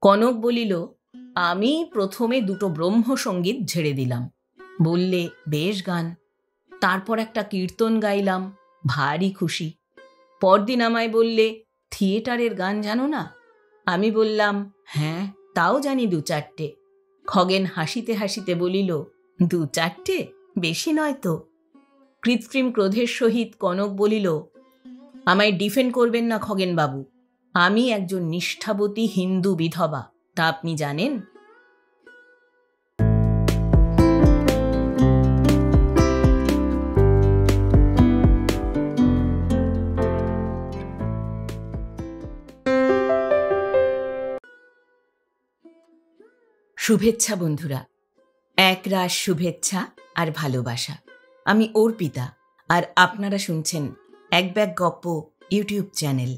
কনক বলিল, আমি প্রথমে দুটো ব্রহ্মসঙ্গীত ঝেড়ে দিলাম। বললে, বেশ গান। তারপর একটা কীর্তন গাইলাম, ভারী খুশি। পরদিন আমায় বললে, থিয়েটারের গান জানো না? আমি বললাম, হ্যাঁ, তাও জানি দু চারটে। খগেন হাসিতে হাসিতে বলিল, দু চারটে? বেশি নয় তো? কৃত্রিম ক্রোধের সহিত কনক বলিল, আমায় ডিফেন্ড করবেন না খগেনবাবু। আমি একজন নিষ্ঠাবতী হিন্দু বিধবা, তা আপনি জানেন। শুভেচ্ছা বন্ধুরা, একরাশ শুভেচ্ছা আর ভালোবাসা। আমি অর্পিতা, আর আপনারা শুনছেন এক ব্যাগ গপ্প ইউটিউব চ্যানেল।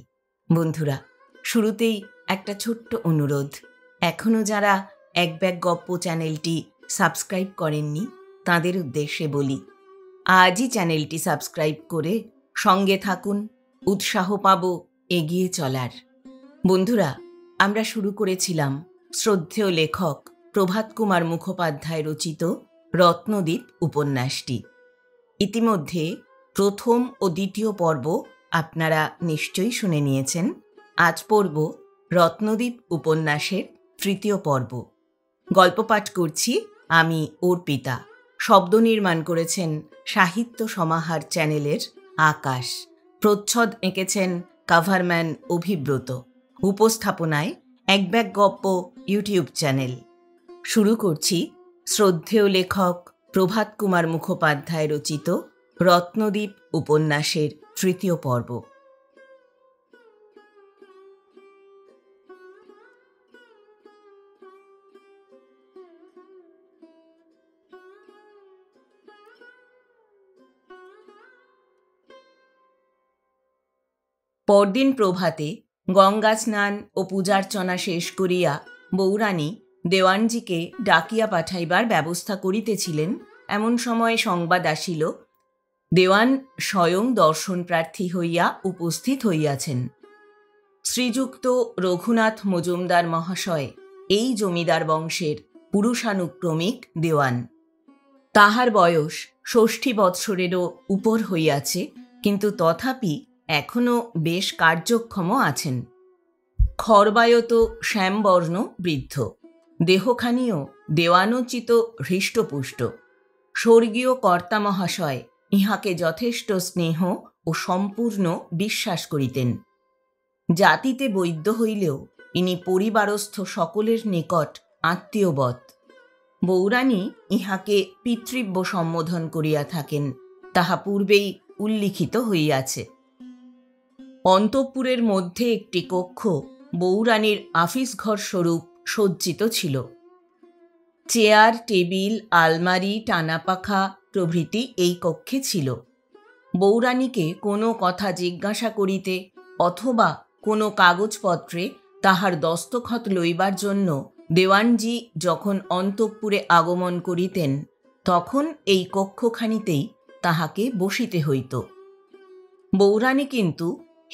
বন্ধুরা, শুরুতেই একটা ছোট্ট অনুরোধ। এখনও যারা এক ব্যাগ গপ্প চ্যানেলটি সাবস্ক্রাইব করেননি, তাদের উদ্দেশ্যে বলি, আজই চ্যানেলটি সাবস্ক্রাইব করে সঙ্গে থাকুন, উৎসাহ পাব এগিয়ে চলার। বন্ধুরা, আমরা শুরু করেছিলাম শ্রদ্ধেয় লেখক প্রভাত কুমার মুখোপাধ্যায় রচিত রত্নদ্বীপ উপন্যাসটি। ইতিমধ্যে প্রথম ও দ্বিতীয় পর্ব আপনারা নিশ্চয়ই শুনে নিয়েছেন। আজ পড়ব রত্নদ্বীপ উপন্যাসের তৃতীয় পর্ব। গল্প পাঠ করছি আমি অর্পিতা। শব্দ নির্মাণ করেছেন সাহিত্য সমাহার চ্যানেলের আকাশ। প্রচ্ছদ এঁকেছেন কাভারম্যান অভিব্রত। উপস্থাপনায় এক ব্যাগ গপ্প ইউটিউব চ্যানেল। শুরু করছি শ্রদ্ধেয় লেখক প্রভাত কুমার মুখোপাধ্যায় রচিত রত্নদ্বীপ উপন্যাসের তৃতীয় পর্ব। পরদিন প্রভাতে গঙ্গা স্নান ও পূজার্চনা শেষ করিয়া বউরানী দেওয়ানজিকে ডাকিয়া পাঠাইবার ব্যবস্থা করিতেছিলেন। এমন সময় সংবাদ আসিল, দেওয়ান স্বয়ং দর্শন প্রার্থী হইয়া উপস্থিত হইয়াছেন। শ্রীযুক্ত রঘুনাথ মজুমদার মহাশয় এই জমিদার বংশের পুরুষানুক্রমিক দেওয়ান। তাহার বয়স ৬০ বৎসরেরও উপর হইয়াছে, কিন্তু তথাপি এখনও বেশ কার্যক্ষম আছেন। খর্বায়ত শ্যামবর্ণ বৃদ্ধ, দেহখানিও দেওয়ানোচিত হৃষ্টপুষ্ট। স্বর্গীয় কর্তা মহাশয় ইহাকে যথেষ্ট স্নেহ ও সম্পূর্ণ বিশ্বাস করিতেন। জাতিতে বৈদ্য হইলেও ইনি পরিবারস্থ সকলের নিকট আত্মীয়বৎ। বউরানী ইহাকে পিতৃব্য সম্বোধন করিয়া থাকেন, তাহা পূর্বেই উল্লিখিত হইয়াছে। অন্তঃপুরের মধ্যে একটি কক্ষ বউরানীর আফিস ঘর স্বরূপ সজ্জিত ছিল। চেয়ার, টেবিল, আলমারি, টানাপাখা প্রভৃতি এই কক্ষে ছিল। বউরানীকে কোনো কথা জিজ্ঞাসা করিতে অথবা কোনো কাগজপত্রে তাহার দস্তখত লইবার জন্য দেওয়ানজি যখন অন্তঃপুরে আগমন করিতেন, তখন এই কক্ষখানিতেই তাহাকে বসিতে হইত। বউরানী কিন্তু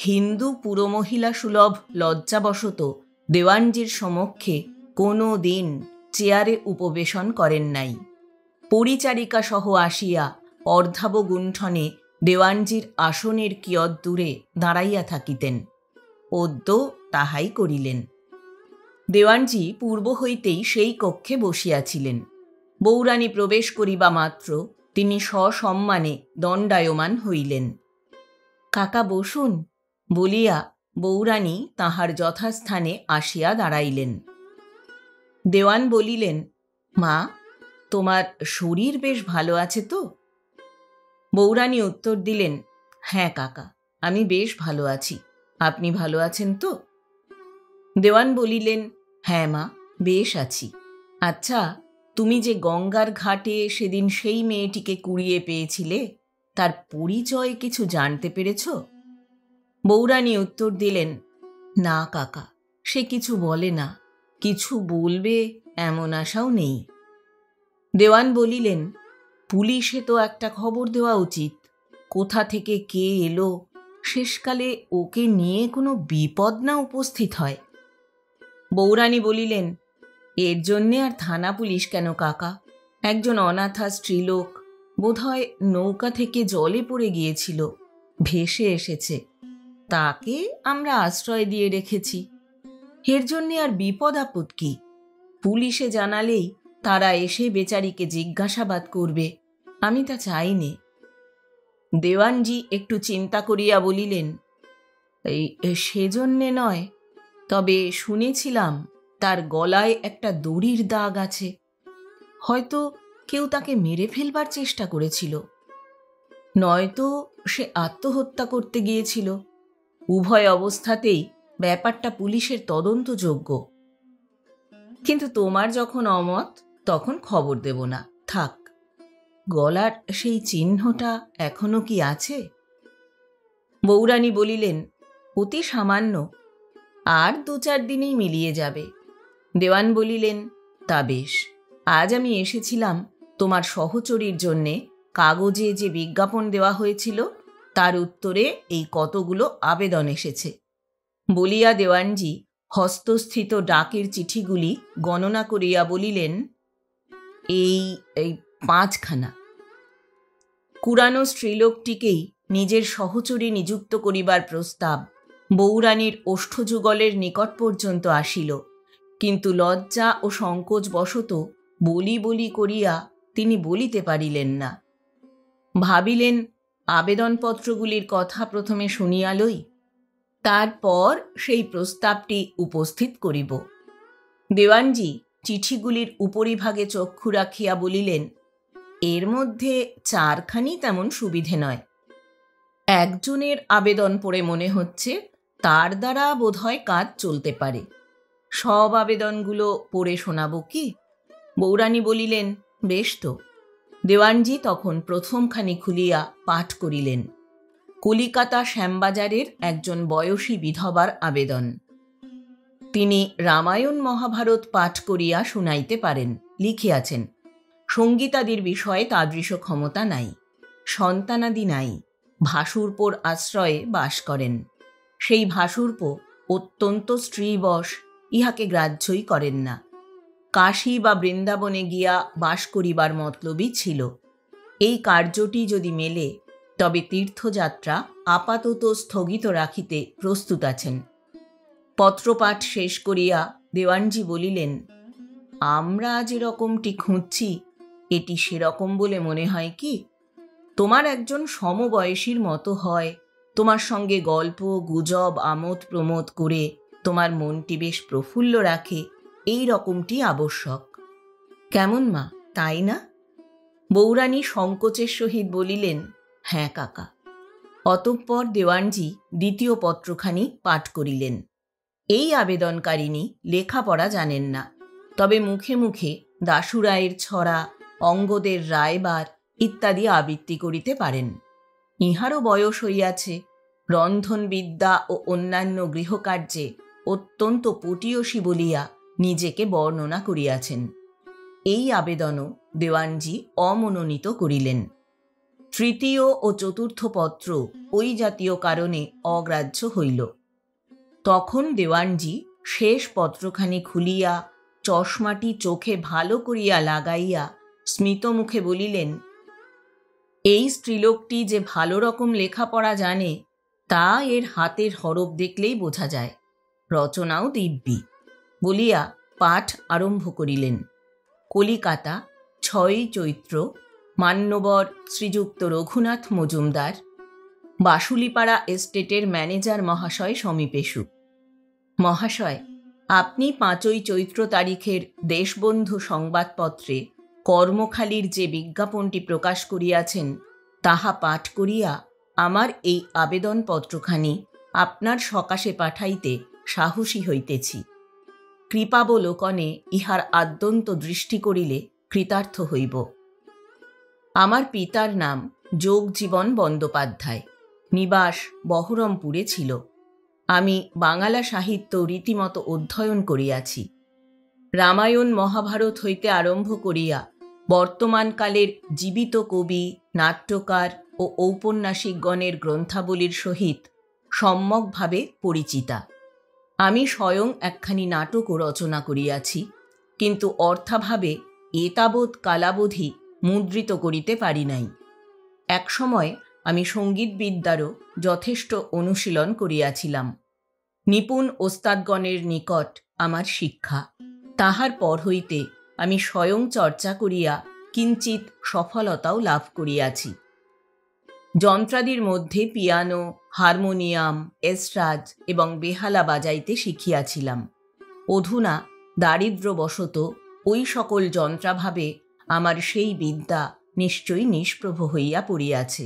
হিন্দু পুরমহিলা সুলভ লজ্জাবশত দেওয়ানজির সমক্ষে কোনো দিন চেয়ারে উপবেশন করেন নাই। পরিচারিকা সহ আসিয়া অর্ধাবগুণ্ঠনে দেওয়ানজির আসনের কিয়ৎ দূরে দাঁড়াইয়া থাকিতেন। অদ্য তাহাই করিলেন। দেওয়ানজি পূর্ব হইতেই সেই কক্ষে বসিয়াছিলেন। বউরানী প্রবেশ করিবা মাত্র তিনি সসম্মানে দণ্ডায়মান হইলেন। কাকা বসুন বলিয়া বউরানী তাহার যথাস্থানে আসিয়া দাঁড়াইলেন। দেওয়ান বলিলেন, মা, তোমার শরীর বেশ ভালো আছে তো? বউরানী উত্তর দিলেন, হ্যাঁ কাকা, আমি বেশ ভালো আছি। আপনি ভালো আছেন তো? দেওয়ান বলিলেন, হ্যাঁ মা, বেশ আছি। আচ্ছা, তুমি যে গঙ্গার ঘাটে সেদিন সেই মেয়েটিকে কুড়িয়ে পেয়েছিলে, তার পরিচয় কিছু জানতে পেরেছ? বউরানী উত্তর দিলেন, না কাকা, সে কিছু বলে না, কিছু বলবে এমন আশাও নেই। দেওয়ান বলিলেন, পুলিশে তো একটা খবর দেওয়া উচিত। কোথা থেকে কে এলো, শেষকালে ওকে নিয়ে কোনো বিপদ না উপস্থিত হয়। বৌরানী বলিলেন, এর জন্যে আর থানা পুলিশ কেন কাকা? একজন অনাথা স্ত্রীলোক বোধহয় নৌকা থেকে জলে পড়ে গিয়েছিল, ভেসে এসেছে, তাকে আমরা আশ্রয় দিয়ে রেখেছি। এর জন্যে আর বিপদ আপদ কি? পুলিশে জানালেই তারা এসে বেচারিকে জিজ্ঞাসাবাদ করবে, আমি তা চাইনি। দেওয়ানজি একটু চিন্তা করিয়া বলিলেন, এই সেজন্যে নয়, তবে শুনেছিলাম তার গলায় একটা দড়ির দাগ আছে, হয়তো কেউ তাকে মেরে ফেলবার চেষ্টা করেছিল, নয়তো সে আত্মহত্যা করতে গিয়েছিল। উভয় অবস্থাতেই ব্যাপারটা পুলিশের তদন্তযোগ্য। কিন্তু তোমার যখন অমত, তখন খবর দেব না, থাক। গলার সেই চিহ্নটা এখনো কি আছে? বৌরানী বলিলেন, অতি সামান্য, আর 2-4 দিনেই মিলিয়ে যাবে। দেওয়ান বলিলেন, তা বেশ। আজ আমি এসেছিলাম তোমার সহচরীর জন্যে কাগজে যে বিজ্ঞাপন দেওয়া হয়েছিল তার উত্তরে এই কতগুলো আবেদন এসেছে। বলিয়া দেওয়ানজি হস্তস্থিত ডাকের চিঠিগুলি গণনা করিয়া বলিলেন, এই 5খানা। কুরানো স্ত্রীলোকটিকেই নিজের সহচরী নিযুক্ত করিবার প্রস্তাব বৌরানীর ওষ্ঠযুগলের নিকট পর্যন্ত আসিল, কিন্তু লজ্জা ও সংকোচ বশত বলি বলি করিয়া তিনি বলিতে পারিলেন না। ভাবিলেন, আবেদনপত্রগুলির কথা প্রথমে শুনিয়া লই, তারপর সেই প্রস্তাবটি উপস্থিত করিব। দেওয়ানজি চিঠিগুলির উপরিভাগে চক্ষু রাখিয়া বলিলেন, এর মধ্যে 4খানি তেমন সুবিধে নয়। একজনের আবেদন পড়ে মনে হচ্ছে তার দ্বারা বোধহয় কাজ চলতে পারে। সব আবেদনগুলো পড়ে শোনাব কি? বৌরানী বলিলেন, বেশ তো। দেওয়ানজি তখন প্রথমখানি খুলিয়া পাঠ করিলেন। কলিকাতা শ্যামবাজারের একজন বয়সী বিধবার আবেদন। তিনি রামায়ণ মহাভারত পাঠ করিয়া শুনাইতে পারেন, লিখিয়াছেন। সঙ্গীতাদির বিষয়ে তাদৃশ ক্ষমতা নাই, সন্তানাদি নাই, ভাসুরপোর আশ্রয়ে বাস করেন। সেই ভাসুরপো অত্যন্ত স্ত্রীবশ, ইহাকে গ্রাহ্যই করেন না। কাশী বা বৃন্দাবনে গিয়া বাস করিবার মতলবই ছিল। এই কার্যটি যদি মেলে, তবে তীর্থযাত্রা আপাতত স্থগিত রাখিতে প্রস্তুত আছেন। পত্রপাঠ শেষ করিয়া দেওয়ানজি বলিলেন, আমরা যেরকমটি খুঁজছি এটি সেরকম বলে মনে হয় কি? তোমার একজন সমবয়সীর মতো হয়, তোমার সঙ্গে গল্প গুজব আমোদ প্রমোদ করে তোমার মনটি বেশ প্রফুল্ল রাখে, এই রকমটি আবশ্যক। কেমন মা, তাই না? বৌরানী সংকোচের সহিত বলিলেন, হ্যাঁ কাকা। অতঃপর দেওয়ানজি দ্বিতীয় পত্রখানি পাঠ করিলেন। এই আবেদনকারিণী লেখাপড়া জানেন না, তবে মুখে মুখে দাশুরায়ের ছড়া, অঙ্গদের রায়বার ইত্যাদি আবৃত্তি করিতে পারেন। ইহারও বয়স হইয়াছে। রন্ধনবিদ্যা ও অন্যান্য গৃহকার্যে অত্যন্ত পটীয়সী বলিয়া নিজেকে বর্ণনা করিয়াছেন। এই আবেদনও দেওয়ানজি অমনোনীত করিলেন। তৃতীয় ও চতুর্থ পত্র ওই জাতীয় কারণে অগ্রাহ্য হইল। তখন দেওয়ানজি শেষ পত্রখানি খুলিয়া চশমাটি চোখে ভালো করিয়া লাগাইয়া স্মিত মুখে বলিলেন, এই স্ত্রীলোকটি যে ভালো রকম লেখাপড়া জানে তা এর হাতের হরফ দেখলেই বোঝা যায়, রচনাও দিব্যি, বলিয়া পাঠ আরম্ভ করিলেন। কলিকাতা, 6ই চৈত্র, মান্যবর শ্রীযুক্ত রঘুনাথ মজুমদার, বাসুলিপাড়া এস্টেটের ম্যানেজার মহাশয় সমীপেষু। মহাশয়, আপনি 5ই চৈত্র তারিখের দেশবন্ধু সংবাদপত্রে কর্মখালির যে বিজ্ঞাপনটি প্রকাশ করিয়াছেন তাহা পাঠ করিয়া আমার এই আবেদনপত্রখানি আপনার সকাশে পাঠাইতে সাহসী হইতেছি। কৃপাবলোকনে ইহার আদ্যন্ত দৃষ্টি করিলে কৃতার্থ হইব। আমার পিতার নাম যোগজীবন বন্দ্যোপাধ্যায়, নিবাস বহরমপুরে ছিল। আমি বাঙালা সাহিত্য রীতিমতো অধ্যয়ন করিয়াছি। রামায়ণ মহাভারত হইতে আরম্ভ করিয়া বর্তমানকালের জীবিত কবি, নাট্যকার ও ঔপন্যাসিকগণের গ্রন্থাবলীর সহিত সম্যকভাবে পরিচিতা। আমি স্বয়ং একখানি নাটকও রচনা করিয়াছি, কিন্তু অর্থাভাবে এতাবৎ কালাবধি মুদ্রিত করিতে পারি নাই। একসময় আমি সঙ্গীতবিদ্যারও যথেষ্ট অনুশীলন করিয়াছিলাম। নিপুণ ওস্তাদগণের নিকট আমার শিক্ষা, তাহার পর হইতে আমি স্বয়ং চর্চা করিয়া কিঞ্চিৎ সফলতাও লাভ করিয়াছি। যন্ত্রাদির মধ্যে পিয়ানো, হারমোনিয়াম, এসরাজ এবং বেহালা বাজাইতে শিখিয়াছিলাম। অধুনা দারিদ্র্যবশত ওই সকল যন্ত্রাভাবে আমার সেই বিদ্যা নিশ্চয়ই নিষ্প্রভ হইয়া পড়িয়াছে।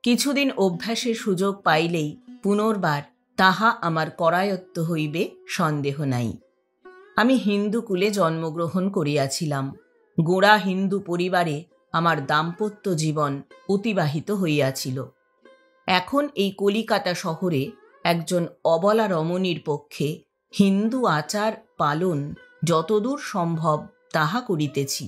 কিছুদিন অভ্যাসের সুযোগ পাইলেই পুনর্বার তাহা আমার করায়ত্ত হইবে সন্দেহ নাই। আমি হিন্দু কুলে জন্মগ্রহণ করিয়াছিলাম। গোঁড়া হিন্দু পরিবারে আমার দাম্পত্য জীবন অতিবাহিত হইয়াছিল। এখন এই কলিকাতা শহরে একজন অবলা রমণীর পক্ষে হিন্দু আচার পালন যতদূর সম্ভব তাহা করিতেছি।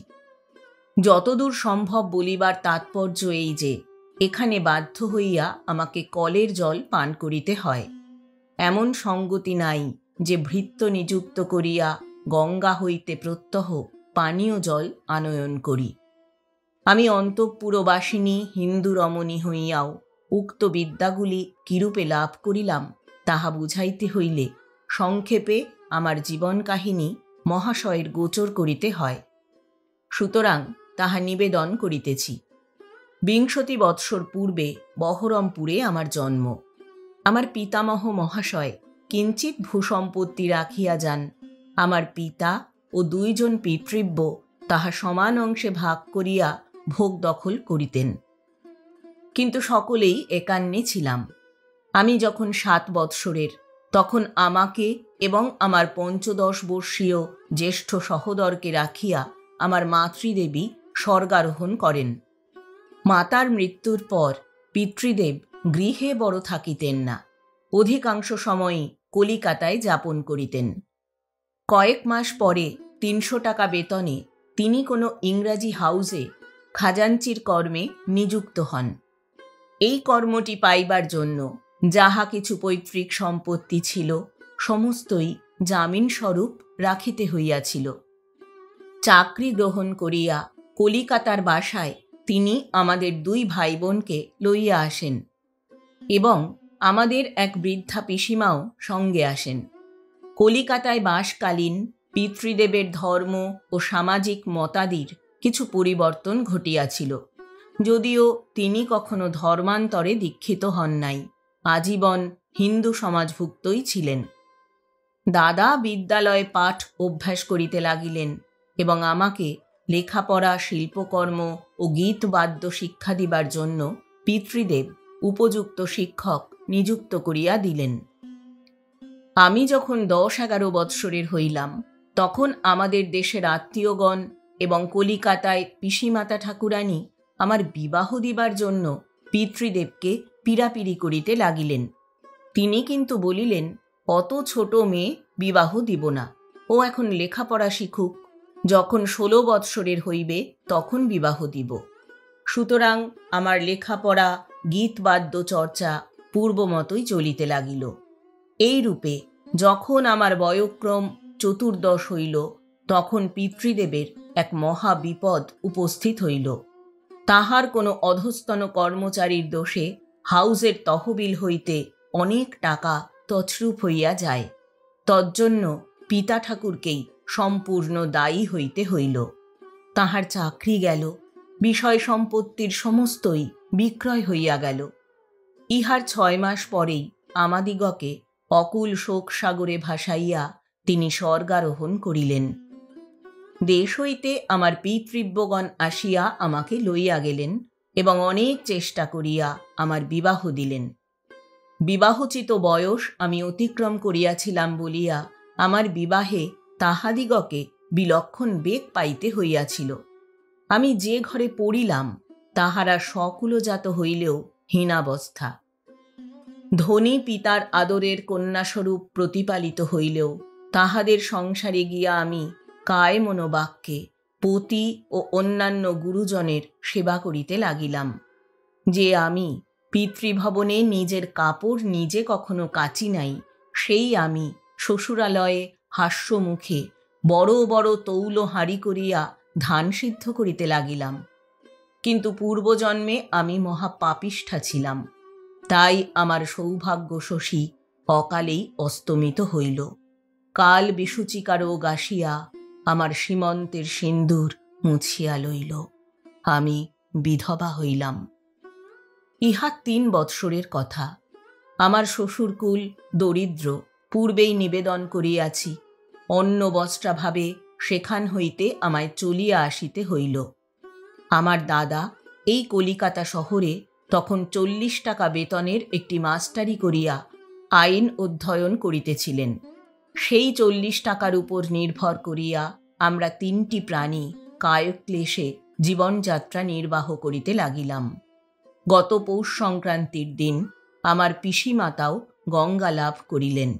যতদূর সম্ভব বলিবার তাৎপর্য এই যে, এখানে বাধ্য হইয়া আমাকে কলের জল পান করিতে হয়। এমন সঙ্গতি নাই যে ভৃত্য নিযুক্ত করিয়া গঙ্গা হইতে প্রত্যহ পানীয় জল আনয়ন করি। আমি অন্তঃপুরবাসিনী হিন্দু রমণী হইয়াও উক্ত বিদ্যাগুলি কিরূপে লাভ করিলাম তাহা বুঝাইতে হইলে সংক্ষেপে আমার জীবন কাহিনী মহাশয়ের গোচর করিতে হয়। সুতরাং তাহা নিবেদন করিতেছি। 20 বৎসর পূর্বে বহরমপুরে আমার জন্ম। আমার পিতামহ মহাশয় কিঞ্চিৎ ভূসম্পত্তি রাখিয়া যান। আমার পিতা ও 2 জন পিতৃব্য তাহা সমান অংশে ভাগ করিয়া ভোগ দখল করিতেন, কিন্তু সকলেই একান্নে ছিলাম। আমি যখন 7 বৎসরের, তখন আমাকে এবং আমার 15 বর্ষীয় জ্যেষ্ঠ সহোদরকে রাখিয়া আমার মাতৃদেবী স্বর্গারোহণ করেন। মাতার মৃত্যুর পর পিতৃদেব গৃহে বড় থাকিতেন না, অধিকাংশ সময়ই কলিকাতায় যাপন করিতেন। কয়েক মাস পরে 300 টাকা বেতনে তিনি কোনো ইংরাজি হাউসে খাজাঞ্চির কর্মে নিযুক্ত হন। এই কর্মটি পাইবার জন্য যাহা কিছু পৈতৃক সম্পত্তি ছিল সমস্তই জামিন স্বরূপ রাখিতে হইয়াছিল। চাকরি গ্রহণ করিয়া কলিকাতার বাসায় তিনি আমাদের 2 ভাই বোনকে লইয়া আসেন এবং আমাদের এক বৃদ্ধা পিসিমাও সঙ্গে আসেন। কলিকাতায় বাসকালীন পিতৃদেবের ধর্ম ও সামাজিক মতাদির কিছু পরিবর্তন ঘটিয়াছিল, যদিও তিনি কখনো ধর্মান্তরে দীক্ষিত হন নাই, আজীবন হিন্দু সমাজভুক্তই ছিলেন। দাদা বিদ্যালয়ে পাঠ অভ্যাস করিতে লাগিলেন এবং আমাকে লেখাপড়া, শিল্পকর্ম ও গীতবাদ্য শিক্ষা দিবার জন্য পিতৃদেব উপযুক্ত শিক্ষক নিযুক্ত করিয়া দিলেন। আমি যখন 10-11 বৎসরের হইলাম, তখন আমাদের দেশের আত্মীয়গণ এবং কলিকাতায় পিসিমাতা ঠাকুরানী আমার বিবাহ দিবার জন্য পিতৃদেবকে পীড়াপিড়ি করিতে লাগিলেন। তিনি কিন্তু বলিলেন, অত ছোট মেয়ে বিবাহ দিব না, ও এখন লেখাপড়া শিখুক, যখন 16 বৎসরের হইবে তখন বিবাহ দিব। সুতরাং আমার লেখাপড়া, গীতবাদ্য চর্চা পূর্বমতই চলিতে লাগিল। এই রূপে যখন আমার বয়ঃক্রম 14 হইল, তখন পিতৃদেবের এক মহা বিপদ উপস্থিত হইল। তাহার কোনো অধস্তন কর্মচারীর দোষে হাউসের তহবিল হইতে অনেক টাকা তছরূপ হইয়া যায়। তজ্জন্য পিতা ঠাকুরকেই সম্পূর্ণ দায়ী হইতে হইল। তাহার চাকরি গেল, বিষয় সম্পত্তির সমস্তই বিক্রয় হইয়া গেল। ইহার 6 মাস পরেই আমাদিগকে অকুল শোক সাগরে ভাসাইয়া তিনি স্বর্গারোহণ করিলেন। দেশ হইতে আমার পিতৃব্যগণ আসিয়া আমাকে লইয়া গেলেন এবং অনেক চেষ্টা করিয়া আমার বিবাহ দিলেন। বিবাহোচিত বয়স আমি অতিক্রম করিয়াছিলাম বলিয়া আমার বিবাহে তাহাদিগকে বিলক্ষণ বেগ পাইতে হইয়াছিল। আমি যে ঘরে পড়িলাম তাহারা সকুলজাত হইলেও হীনাবস্থা। ধনী পিতার আদরের কন্যাস্বরূপ প্রতিপালিত হইলেও তাহাদের সংসারে গিয়া আমি কায় মনোবাক্যে পতি ও অন্যান্য গুরুজনের সেবা করিতে লাগিলাম। যে আমি পিতৃভবনে নিজের কাপড় নিজে কখনো কাচি নাই, সেই আমি শ্বশুরালয়ে হাস্যমুখে বড় বড় তৌল হাঁড়ি করিয়া ধান সিদ্ধ করিতে লাগিলাম। কিন্তু পূর্বজন্মে আমি মহাপাপিষ্ঠা ছিলাম, তাই আমার সৌভাগ্য শশী অকালেই অস্তমিত হইল। কাল বিসূচিকা রোগ আসিয়া আমার সীমন্তের সিন্দুর মুছিয়া লইল। আমি বিধবা হইলাম। ইহা 3 বৎসরের কথা। আমার শ্বশুরকুল দরিদ্র, পূর্বেই নিবেদন করিয়াছি। অন্ন বস্ত্রাভাবে সেখান হইতে আমায় চলিয়া আসিতে হইল। আমার দাদা এই কলিকাতা শহরে তখন 40 টাকা বেতনের একটি মাস্টারি করিয়া আইন অধ্যয়ন করিতেছিলেন। সেই 40 টাকার উপর নির্ভর করিয়া আমরা 3টি প্রাণী কায়ক্লেশে জীবনযাত্রা নির্বাহ করিতে লাগিলাম। গত পৌষ সংক্রান্তির দিন আমার পিসিমাতাও গঙ্গা লাভ করিলেন।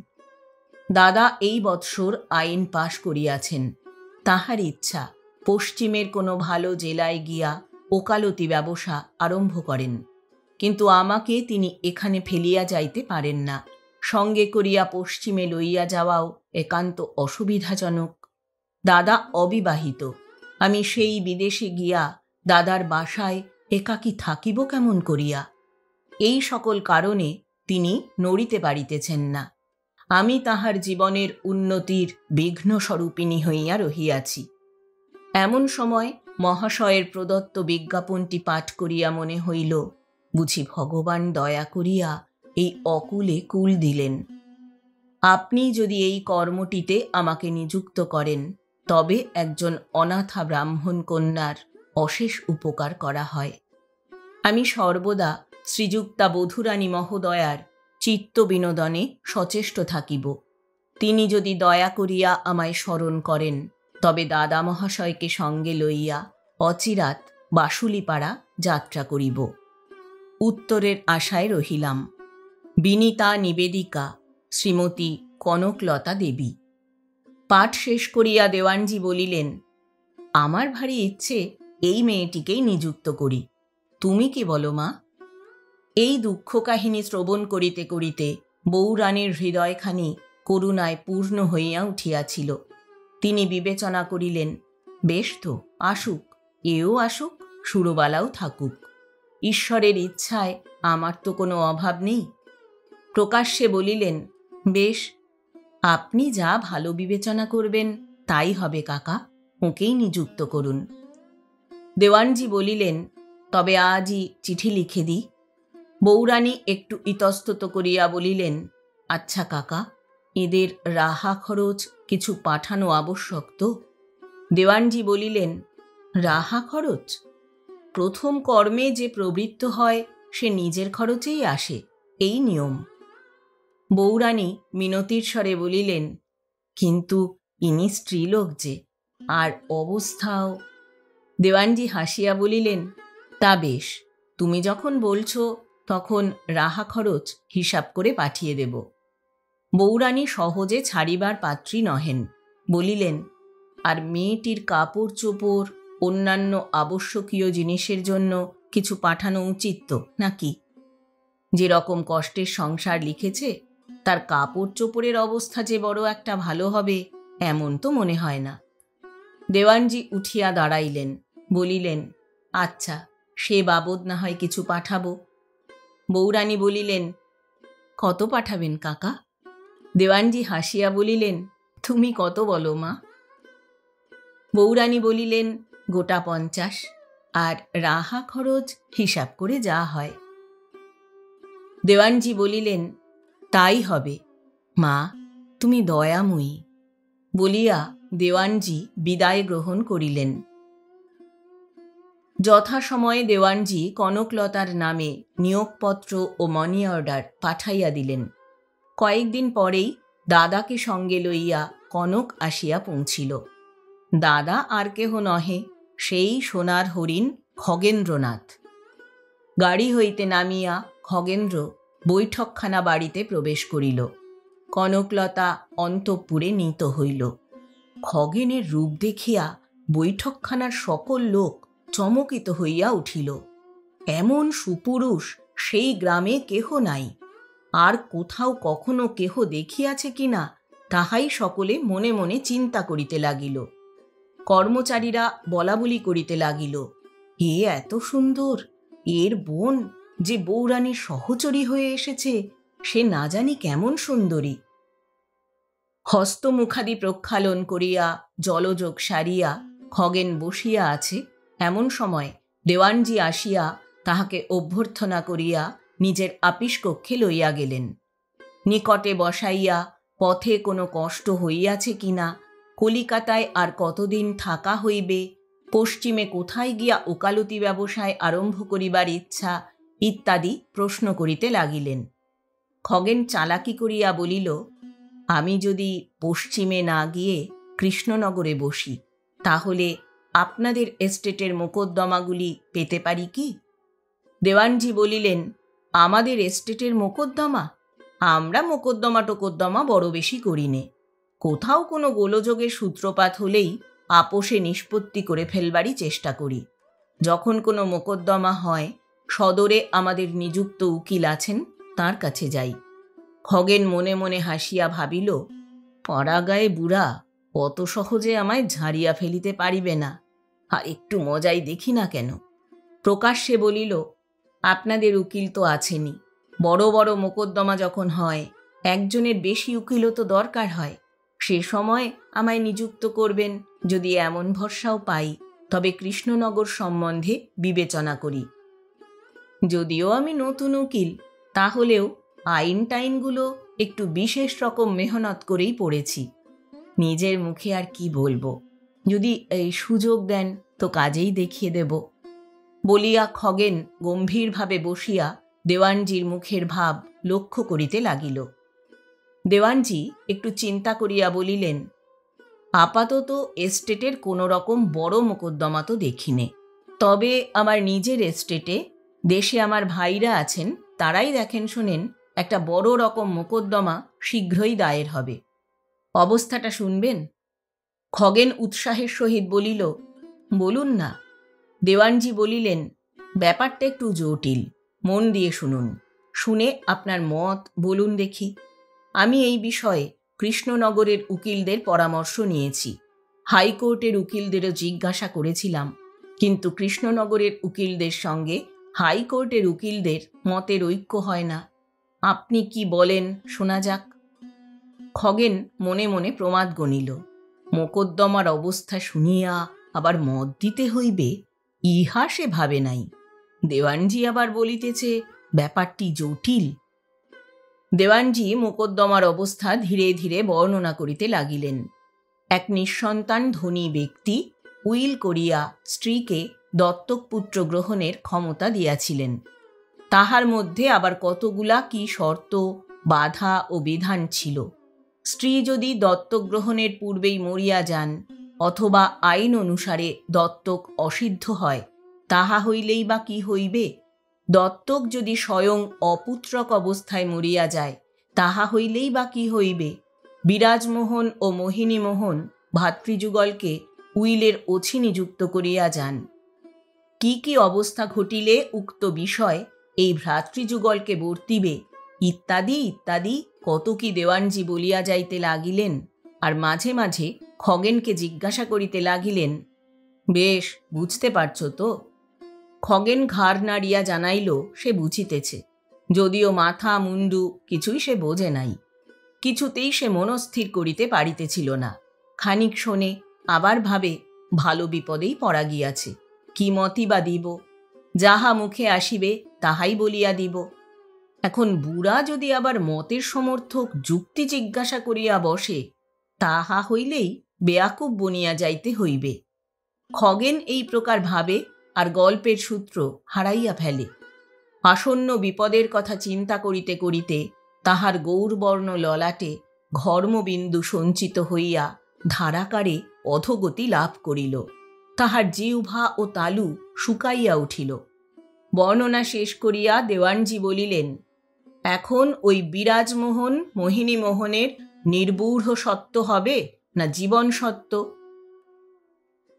দাদা এই বৎসর আইন পাশ করিয়াছেন। তাহার ইচ্ছা পশ্চিমের কোনো ভালো জেলায় গিয়া ওকালতি ব্যবসা আরম্ভ করেন, কিন্তু আমাকে তিনি এখানে ফেলিয়া যাইতে পারেন না। সঙ্গে করিয়া পশ্চিমে লইয়া যাওয়াও একান্ত অসুবিধাজনক। দাদা অবিবাহিত। আমি সেই বিদেশে গিয়া দাদার বাসায় একাকী থাকিব কেমন করিয়া? এই সকল কারণে তিনি নড়িতে পারিতেছেন না। আমি তাহার জীবনের উন্নতির বিঘ্নস্বরূপিণী হইয়া রহিয়াছি। এমন সময় মহাশয়ের প্রদত্ত বিজ্ঞাপনটি পাঠ করিয়া মনে হইল, বুঝি ভগবান দয়া করিয়া এই অকুলে কুল দিলেন। আপনি যদি এই কর্মটিতে আমাকে নিযুক্ত করেন, তবে একজন অনাথা ব্রাহ্মণ কন্যার অশেষ উপকার করা হয়। আমি সর্বদা শ্রীযুক্তা বধূরানী মহোদয়ার চিত্ত বিনোদনে সচেষ্ট থাকিব। তিনি যদি দয়া করিয়া আমায় স্মরণ করেন, তবে দাদা মহাশয়কে সঙ্গে লইয়া অচিরাত বাসুলিপাড়া যাত্রা করিব। উত্তরের আশায় রহিলাম। বিনীতা নিবেদিকা শ্রীমতী কনকলতা দেবী। পাঠ শেষ করিয়া দেওয়ানজি বলিলেন, আমার ভারী ইচ্ছে এই মেয়েটিকেই নিযুক্ত করি। তুমি কি বলো মা? এই দুঃখ কাহিনী শ্রবণ করিতে করিতে বউরানীর হৃদয়খানি করুণায় পূর্ণ হইয়া উঠিয়াছিল। তিনি বিবেচনা করিলেন, বেশ তো, আসুক, এও আসুক, সুরবালাও থাকুক। ঈশ্বরের ইচ্ছায় আমার তো কোনো অভাব নেই। প্রকাশ্যে বলিলেন, বেশ, আপনি যা ভালো বিবেচনা করবেন তাই হবে কাকা, ওকেই নিযুক্ত করুন। দেওয়ানজি বলিলেন, তবে আজই চিঠি লিখে দিই। বউরানী একটু ইতস্তত করিয়া বলিলেন, আচ্ছা কাকা, এদের রাহা খরচ কিছু পাঠানো আবশ্যক তো? দেওয়ানজি বলিলেন, রাহা খরচ? প্রথম কর্মে যে প্রবৃত্ত হয় সে নিজের খরচেই আসে, এই নিয়ম। বউরানী মিনতির স্বরে বলিলেন, কিন্তু ইনি স্ত্রীলোক যে, আর অবস্থাও। দেওয়ানজি হাসিয়া বলিলেন, তা বেশ, তুমি যখন বলছো তখন রাহা খরচ হিসাব করে পাঠিয়ে দেব। বউরানী সহজে ছাড়িবার পাত্রী নহেন। বলিলেন, আর মেয়েটির কাপড় চোপড় অন্যান্য আবশ্যকীয় জিনিসের জন্য কিছু পাঠানো উচিত তো নাকি? যেরকম কষ্টের সংসার লিখেছে, তার কাপড় চোপড়ের অবস্থা যে বড় একটা ভালো হবে এমন তো মনে হয় না। দেওয়ানজি উঠিয়া দাঁড়াইলেন, বলিলেন, আচ্ছা, সে বাবদ না হয় কিছু পাঠাবো। বউরানী বলিলেন, কত পাঠাবেন কাকা? দেওয়ানজি হাসিয়া বলিলেন, তুমি কত বলো মা? বউরানী বলিলেন, গোটা 50, আর রাহা খরচ হিসাব করে যা হয়। দেওয়ানজি বলিলেন, তাই হবে মা, তুমি দয়াময়ী। বলিয়া দেওয়ানজি বিদায় গ্রহণ করিলেন। যথাসময়ে দেওয়ানজি কনকলতার নামে নিয়োগপত্র ও মানি অর্ডার পাঠাইয়া দিলেন। কয়েকদিন পরেই দাদাকে সঙ্গে লইয়া কনক আসিয়া পৌঁছিল। দাদা আর কেহ নহে, সেই সোনার হরিণ খগেন্দ্রনাথ। গাড়ি হইতে নামিয়া খগেন্দ্র বৈঠকখানা বাড়িতে প্রবেশ করিল। কনকলতা অন্তঃপুরে নীত হইল। খগেনের রূপ দেখিয়া বৈঠকখানার সকল লোক চমকিত হইয়া উঠিল। এমন সুপুরুষ সেই গ্রামে কেহ নাই। আর কোথাও কখনো কেহ দেখিয়াছে কিনা তাহাই সকলে মনে মনে চিন্তা করিতে লাগিল। কর্মচারীরা বলাবলি করিতে লাগিল, এ এত সুন্দর, এর বোন যে বউরানীর সহচরী হয়ে এসেছে সে না জানি কেমন সুন্দরী। হস্তমুখাদি প্রক্ষালন করিয়া জলযোগ সারিয়া খগেন বসিয়া আছে, এমন সময় দেওয়ানজি আসিয়া তাহাকে অভ্যর্থনা করিয়া নিজের আপিস কক্ষে লইয়া গেলেন। নিকটে বসাইয়া পথে কোনো কষ্ট হইয়াছে কিনা, কলিকাতায় আর কতদিন থাকা হইবে, পশ্চিমে কোথায় গিয়া ওকালতি ব্যবসায় আরম্ভ করিবার ইচ্ছা ইত্যাদি প্রশ্ন করিতে লাগিলেন। খগেন চালাকি করিয়া বলিল, আমি যদি পশ্চিমে না গিয়ে কৃষ্ণনগরে বসি তাহলে আপনাদের এস্টেটের মোকদ্দমাগুলি পেতে পারি কি? দেওয়ানজি বলিলেন, আমাদের এস্টেটের মোকদ্দমা? আমরা মোকদ্দমা টোকদ্দমা বড় বেশি করি নে। কোথাও কোনো গোলযোগের সূত্রপাত হলেই আপোষে নিষ্পত্তি করে ফেলবারই চেষ্টা করি। যখন কোনো মোকদ্দমা হয় সদরে আমাদের নিযুক্ত উকিল আছেন, তার কাছে যাই। খগেন মনে মনে হাসিয়া ভাবিল, পাড়াগায়ে বুড়া অত সহজে আমায় ঝাড়িয়া ফেলিতে পারিবে না, আর একটু মজাই দেখি না কেন। প্রকাশ্যে বলিল, আপনাদের উকিল তো আছেনই, বড় বড় মোকদ্দমা যখন হয় একজনের বেশি উকিলও তো দরকার হয়, সে সময় আমায় নিযুক্ত করবেন। যদি এমন ভরসাও পাই তবে কৃষ্ণনগর সম্বন্ধে বিবেচনা করি। যদিও আমি নতুন উকিল, তাহলেও আইন টাইনগুলো একটু বিশেষ রকম মেহনত করেই পড়েছি। নিজের মুখে আর কি বলবো, যদি এই সুযোগ দেন তো কাজেই দেখিয়ে দেব বলিয়া খগেন গম্ভীরভাবে বসিয়া দেওয়ানজির মুখের ভাব লক্ষ্য করিতে লাগিল। দেওয়ানজি একটু চিন্তা করিয়া বলিলেন, আপাতত এস্টেটের কোনো রকম বড় মোকদ্দমা তো দেখিনে, তবে আমার নিজের এস্টেটে দেশে আমার ভাইরা আছেন, তারাই দেখেন শোনেন একটা বড় রকম মোকদ্দমা শীঘ্রই দায়ের হবে। অবস্থাটা শুনবেন? খগেন উৎসাহের সহিত বলিল, বলুন না। দেওয়ানজি বলিলেন, ব্যাপারটা একটু জটিল, মন দিয়ে শুনুন, শুনে আপনার মত বলুন দেখি। আমি এই বিষয়ে কৃষ্ণনগরের উকিলদের পরামর্শ নিয়েছি, হাইকোর্টের উকিলদেরও জিজ্ঞাসা করেছিলাম, কিন্তু কৃষ্ণনগরের উকিলদের সঙ্গে হাইকোর্টের উকিলদের মতের ঐক্য হয় না। আপনি কি বলেন শোনা যাক। খগেন মনে মনে প্রমাদ গণিল, মোকদ্দমার অবস্থা শুনিয়া আবার মত দিতে হইবে, ইহা সে ভাবে নাই। দেওয়ানজি আবার বলিতেছে ব্যাপারটি জটিল। দেওয়ানজি মোকদ্দমার অবস্থা ধীরে ধীরে বর্ণনা করিতে লাগিলেন। এক নিঃসন্তান ধনী ব্যক্তি উইল করিয়া স্ত্রীকে দত্তক পুত্র গ্রহণের ক্ষমতা দিয়াছিলেন। তাহার মধ্যে আবার কতগুলা কি শর্ত, বাধা ও বিধান ছিল। স্ত্রী যদি দত্তক গ্রহণের পূর্বেই মরিয়া যান অথবা আইন অনুসারে দত্তক অসিদ্ধ হয়, তাহা হইলেই বা কি হইবে? দত্তক যদি স্বয়ং অপুত্রক অবস্থায় মরিয়া যায়, তাহা হইলেই বা কি হইবে? বিরাজমোহন ও মোহিনীমোহন ভাতৃযুগলকে উইলের অছি নিযুক্ত করিয়া যান। কি কি অবস্থা ঘটিলে উক্ত বিষয় এই ভ্রাতৃযুগলকে বর্তিবে, ইত্যাদি ইত্যাদি কত কি দেওয়ানজি বলিয়া যাইতে লাগিলেন। আর মাঝে মাঝে খগেনকে জিজ্ঞাসা করিতে লাগিলেন, বেশ বুঝতে পারছ তো? খগেন ঘাড় নাড়িয়া জানাইল সে বুঝিতেছে, যদিও মাথা মুন্ডু কিছুই সে বোঝে নাই। কিছুতেই সে মনস্থির করিতে পারিতেছিল না। খানিক শোনে, আবার ভাবে ভালো বিপদেই পড়া গিয়াছে, কি মতি বা দিব, যাহা মুখে আসিবে তাহাই বলিয়া দিব। এখন বুড়া যদি আবার মতের সমর্থক যুক্তি জিজ্ঞাসা করিয়া বসে, তাহা হইলেই বেয়াকুব বনিয়া যাইতে হইবে। খগেন এই প্রকার ভাবে আর গল্পের সূত্র হারাইয়া ফেলে। আসন্ন বিপদের কথা চিন্তা করিতে করিতে তাহার গৌরবর্ণ ললাটে ঘর্মবিন্দু সঞ্চিত হইয়া ধারাকারে অধোগতি লাভ করিল। তাহার জিহ্বা ও তালু শুকাইয়া উঠিল। বর্ণনা শেষ করিয়া দেওয়ানজি বলিলেন, এখন ওই বিরাজমোহন মোহিনীমোহনের নির্বূঢ় সত্য হবে না জীবন সত্য?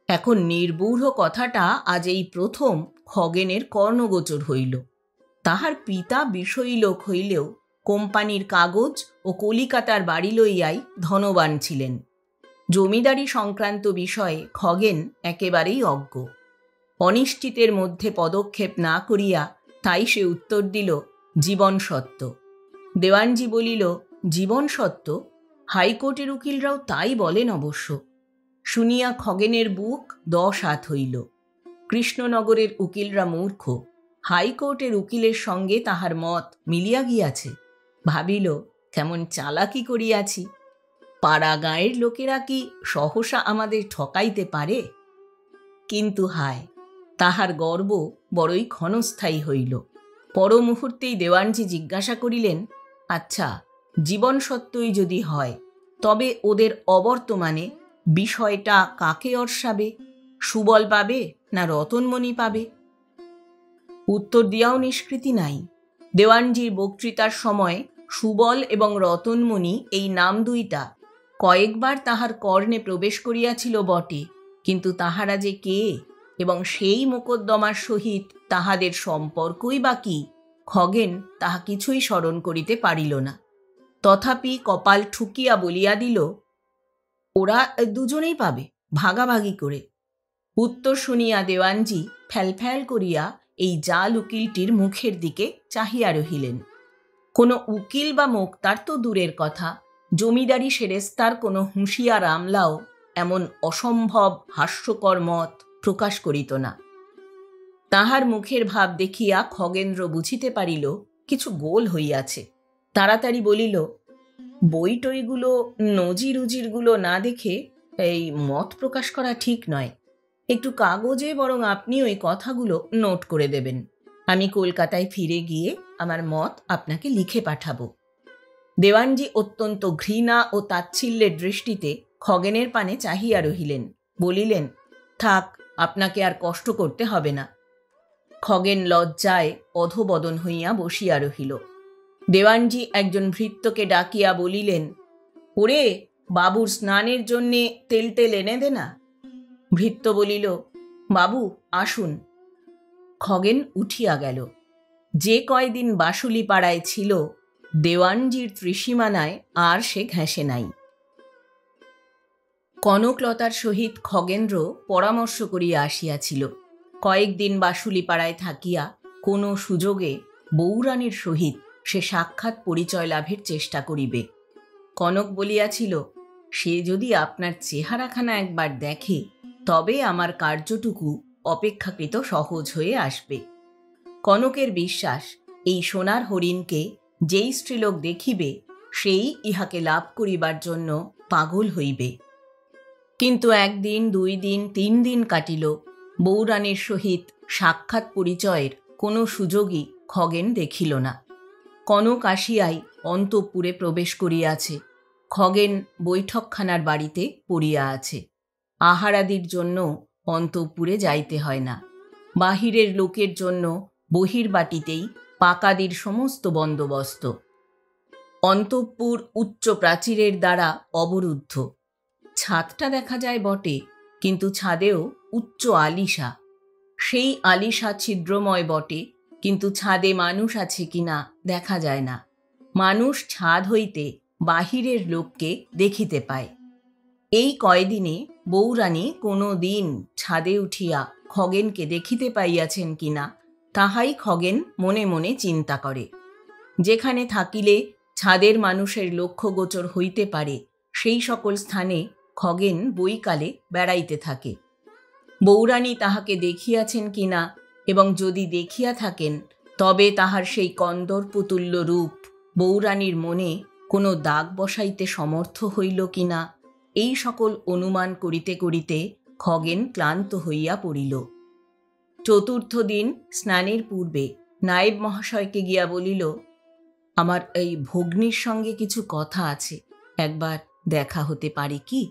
এখন নির্বূঢ় কথাটা আজ এই প্রথম খগেনের কর্ণগোচর হইল। তাহার পিতা বিষয়ী লোক হইলেও কোম্পানির কাগজ ও কলিকাতার বাড়ি লইয়াই ধনবান ছিলেন। জমিদারি সংক্রান্ত বিষয়ে খগেন একেবারেই অজ্ঞ। অনিশ্চিতের মধ্যে পদক্ষেপ না করিয়া তাই সে উত্তর দিল, জীবন সত্য। দেওয়ানজি বলিল, জীবন সত্য? হাইকোর্টের উকিলরাও তাই বলেন অবশ্য। শুনিয়া খগেনের বুক 10 হাত হইল। কৃষ্ণনগরের উকিলরা মূর্খ, হাইকোর্টের উকিলের সঙ্গে তাহার মত মিলিয়া গিয়াছে। ভাবিল, কেমন চালাকি করিয়াছি, পাড়া গাঁয়ের লোকেরা কি সহসা আমাদের ঠকাইতে পারে? কিন্তু হায়, তাহার গর্ব বড়ই ক্ষণস্থায়ী হইল। পর মুহূর্তেই দেওয়ানজি জিজ্ঞাসা করিলেন, আচ্ছা, জীবন সত্যই যদি হয়, তবে ওদের অবর্তমানে বিষয়টা কাকে অর্শাবে? সুবল পাবে না রতনমণি পাবে? উত্তর দিয়াও নিষ্কৃতি নাই। দেওয়ানজির বক্তৃতার সময় সুবল এবং রতনমণি এই নাম দুইটা কয়েকবার তাহার কর্ণে প্রবেশ করিয়াছিল বটে, কিন্তু তাহারা যে কে এবং সেই মোকদ্দমার সহিত তাহাদের সম্পর্কই বা কি, খগেন তাহা কিছুই স্মরণ করিতে পারিল না। তথাপি কপাল ঠুকিয়া বলিয়া দিল, ওরা দুজনেই পাবে, ভাগাভাগি করে। উত্তর শুনিয়া দেওয়ানজি ফ্যালফ্যাল করিয়া এই জাল উকিলটির মুখের দিকে চাহিয়া রহিলেন। কোনো উকিল বা মোক্তার তো দূরের কথা, জমিদারি সেরেস্তার কোনো হুঁশিয়ার আমলাও এমন অসম্ভব হাস্যকর মত প্রকাশ করিত না। তাহার মুখের ভাব দেখিয়া খগেন্দ্র বুঝিতে পারিল কিছু গোল হইয়াছে। তাড়াতাড়ি বলিল, বই টইগুলো, নজির উজিরগুলো না দেখে এই মত প্রকাশ করা ঠিক নয়। একটু কাগজে বরং আপনি ওই কথাগুলো নোট করে দেবেন। আমি কলকাতায় ফিরে গিয়ে আমার মত আপনাকে লিখে পাঠাবো। দেওয়ানজি অত্যন্ত ঘৃণা ও তাচ্ছিল্যের দৃষ্টিতে খগেনের পানে চাহিয়া রহিলেন। বলিলেন, থাক, আপনাকে আর কষ্ট করতে হবে না। খগেন লজ্জায় অধোবদন হইয়া বসিয়া রহিল। দেওয়ানজি একজন ভৃত্যকে ডাকিয়া বলিলেন, ওরে, বাবুর স্নানের জন্যে তেল টেল এনে দে না। ভৃত্য বলিল, বাবু আসুন। খগেন উঠিয়া গেল। যে কয়দিন বাসুলি পাড়ায় ছিল, দেওয়ানজির ত্রিসীমানায় আর সে ঘেঁষে নাই। কনকলতার সহিত খগেন্দ্র পরামর্শ করিয়া আসিয়াছিল, কয়েকদিন বাসুলি পাড়ায় থাকিয়া কোনো সুযোগে বউরানীর সহিত সে সাক্ষাৎ পরিচয় লাভের চেষ্টা করিবে। কনক বলিয়াছিল, সে যদি আপনার চেহারাখানা একবার দেখে, তবে আমার কার্যটুকু অপেক্ষাকৃত সহজ হয়ে আসবে। কনকের বিশ্বাস, এই সোনার হরিণকে যেই স্ত্রীলোক দেখিবে, সেই ইহাকে লাভ করিবার জন্য পাগল হইবে। কিন্তু 1 দিন, 2 দিন, 3 দিন কাটিল, বউরানীর সহিত সাক্ষাৎ পরিচয়ের কোনো সুযোগই খগেন দেখিল না। কনক আসিয়াই অন্তঃপুরে প্রবেশ করিয়াছে। খগেন বৈঠকখানার বাড়িতে পড়িয়া আছে। আহারাদির জন্য অন্তঃপুরে যাইতে হয় না। বাহিরের লোকের জন্য বহির্বাটিতেই পাকাদির সমস্ত বন্দোবস্ত। অন্তঃপুর উচ্চ প্রাচীরের দ্বারা অবরুদ্ধ। ছাদটা দেখা যায় বটে, কিন্তু ছাদেও উচ্চ আলিশা। সেই আলিশা ছিদ্রময় বটে, কিন্তু ছাদে মানুষ আছে কিনা দেখা যায় না। মানুষ ছাদ হইতে বাহিরের লোককে দেখিতে পায়। এই কয়দিনে বউরানী কোনো দিন ছাদে উঠিয়া খগেনকে দেখিতে পাইয়াছেন কিনা, তাহাই খগেন মনে মনে চিন্তা করে। যেখানে থাকিলে ছাদের মানুষের লক্ষ্যগোচর হইতে পারে, সেই সকল স্থানে খগেন বৈকালে বেড়াইতে থাকে। বউরানী তাহাকে দেখিয়াছেন কিনা, এবং যদি দেখিয়া থাকেন, তবে তাহার সেই কন্দর্পতুল্য রূপ বউরানীর মনে কোনো দাগ বসাইতে সমর্থ হইল কিনা, এই সকল অনুমান করিতে করিতে খগেন ক্লান্ত হইয়া পড়িল। চতুর্থ দিন স্নানের পূর্বে নায়েব মহাশয়কে গিয়া বলিল, আমার এই ভগ্নীর সঙ্গে কিছু কথা আছে, একবার দেখা হতে পারে কি?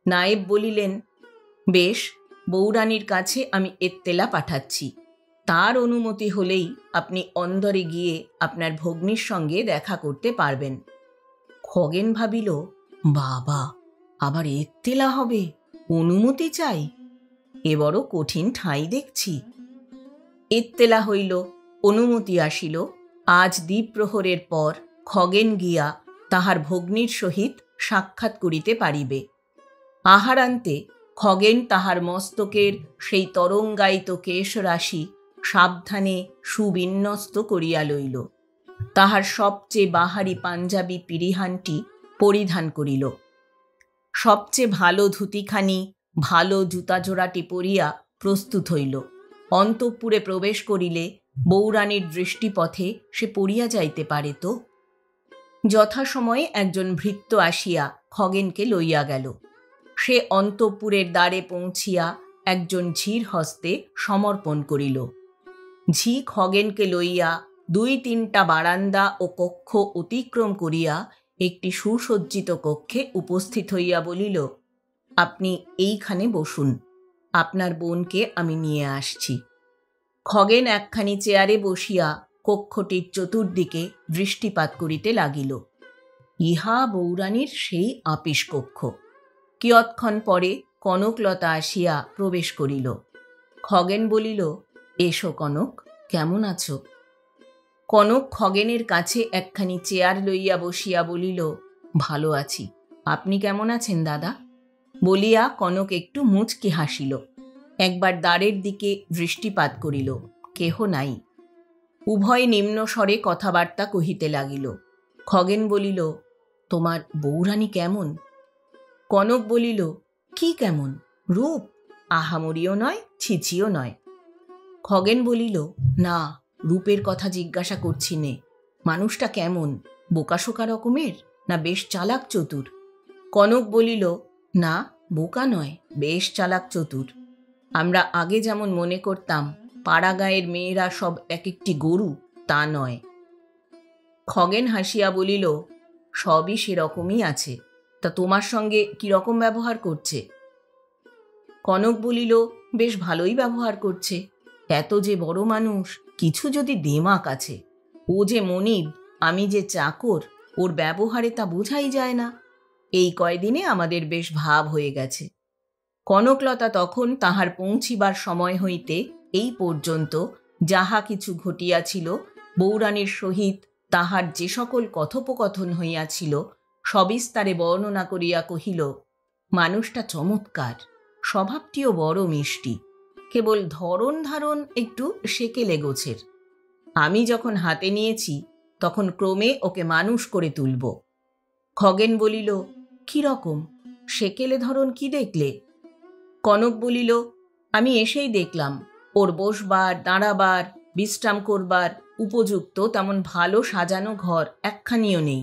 নায়েব বলিলেন, বেশ, বউরানীর কাছে আমি এত্তেলা পাঠাচ্ছি। তার অনুমতি হলেই আপনি অন্দরে গিয়ে আপনার ভগ্নীর সঙ্গে দেখা করতে পারবেন। খগেন ভাবিল, বাবা, আবার এত্তেলা হবে, অনুমতি চাই, এ বড় কঠিন ঠাঁই দেখছি। এত্তেলা হইল, অনুমতি আসিল, আজ দ্বীপ্রহরের পর খগেন গিয়া তাহার ভগ্নীর সহিত সাক্ষাৎ করিতে পারিবে। আহারান্তে খগেন তাহার মস্তকের সেই তরঙ্গায়িত কেশরাশি সাবধানে সুবিন্যস্ত করিয়া লইল। তাহার সবচেয়ে বাহারি পাঞ্জাবি পিরিহানটি পরিধান করিল। সবচেয়ে ভালো ধুতিখানি, ভালো জুতাজোড়াটি পরিয়া প্রস্তুত হইল। অন্তঃপুরে প্রবেশ করিলে বউরানীর দৃষ্টিপথে সে পড়িয়া যাইতে পারে তো। যথাসময়ে একজন ভৃত্য আসিয়া খগেনকে লইয়া গেল। সে অন্তঃপুরের দ্বারে পৌঁছিয়া একজন ঝির হস্তে সমর্পণ করিল। ঝি খগেনকে লইয়া 2-3টা বারান্দা ও কক্ষ অতিক্রম করিয়া একটি সুসজ্জিত কক্ষে উপস্থিত হইয়া বলিল, আপনি এইখানে বসুন, আপনার বোনকে আমি নিয়ে আসছি। খগেন একখানি চেয়ারে বসিয়া কক্ষটির চতুর্দিকে দৃষ্টিপাত করিতে লাগিল। ইহা বউরানীর সেই আপিস কক্ষ। কিয়ৎক্ষণ পরে কনকলতা আসিয়া প্রবেশ করিল। খগেন বলিল, এসো কনক, কেমন আছো? কনক খগেনের কাছে একখানি চেয়ার লইয়া বসিয়া বলিল, ভালো আছি, আপনি কেমন আছেন দাদা? বলিয়া কনক একটু মুচকি হাসিল। একবার দ্বারের দিকে দৃষ্টিপাত করিল, কেহ নাই। উভয় নিম্ন স্বরে কথাবার্তা কহিতে লাগিল। খগেন বলিল, তোমার বউরানী কেমন? কনক বলিল, কি কেমন? রূপ আহামরিও নয়, ছিছিও নয়। খগেন বলিল, না, রূপের কথা জিজ্ঞাসা করছি নে। মানুষটা কেমন, বোকাশোকা রকমের না বেশ চালাক চতুর? কনক বলিল, না, বোকা নয়, বেশ চালাক চতুর। আমরা আগে যেমন মনে করতাম পাড়াগাঁয়ের মেয়েরা সব এক একটি গরু, তা নয়। খগেন হাসিয়া বলিল, সবই সেরকমই আছে, তা তোমার সঙ্গে কিরকম ব্যবহার করছে? কনক বলিল, বেশ ভালোই ব্যবহার করছে। এত যে বড় মানুষ, কিছু যদি দেমাক আছে। ও যে মনিব, আমি যে চাকর, ওর ব্যবহারে তা বোঝাই যায় না। এই কয়দিনে আমাদের বেশ ভাব হয়ে গেছে। কনকলতা তখন তাহার পৌঁছিবার সময় হইতে এই পর্যন্ত যাহা কিছু ঘটিয়াছিল, বউরানীর সহিত তাহার যে সকল কথোপকথন হইয়াছিল, সবিস্তারে বর্ণনা করিয়া কহিল, মানুষটা চমৎকার, স্বভাবটিও বড় মিষ্টি, কেবল ধরন ধারণ একটু সেকেলে গোছের। আমি যখন হাতে নিয়েছি তখন ক্রমে ওকে মানুষ করে তুলব। খগেন বলিল, কি রকম সেকেলে ধরন কি দেখলে? কনক বলিল, আমি এসেই দেখলাম ওর বসবার, দাঁড়াবার, বিশ্রাম করবার উপযুক্ত তেমন ভালো সাজানো ঘর একখানিও নেই।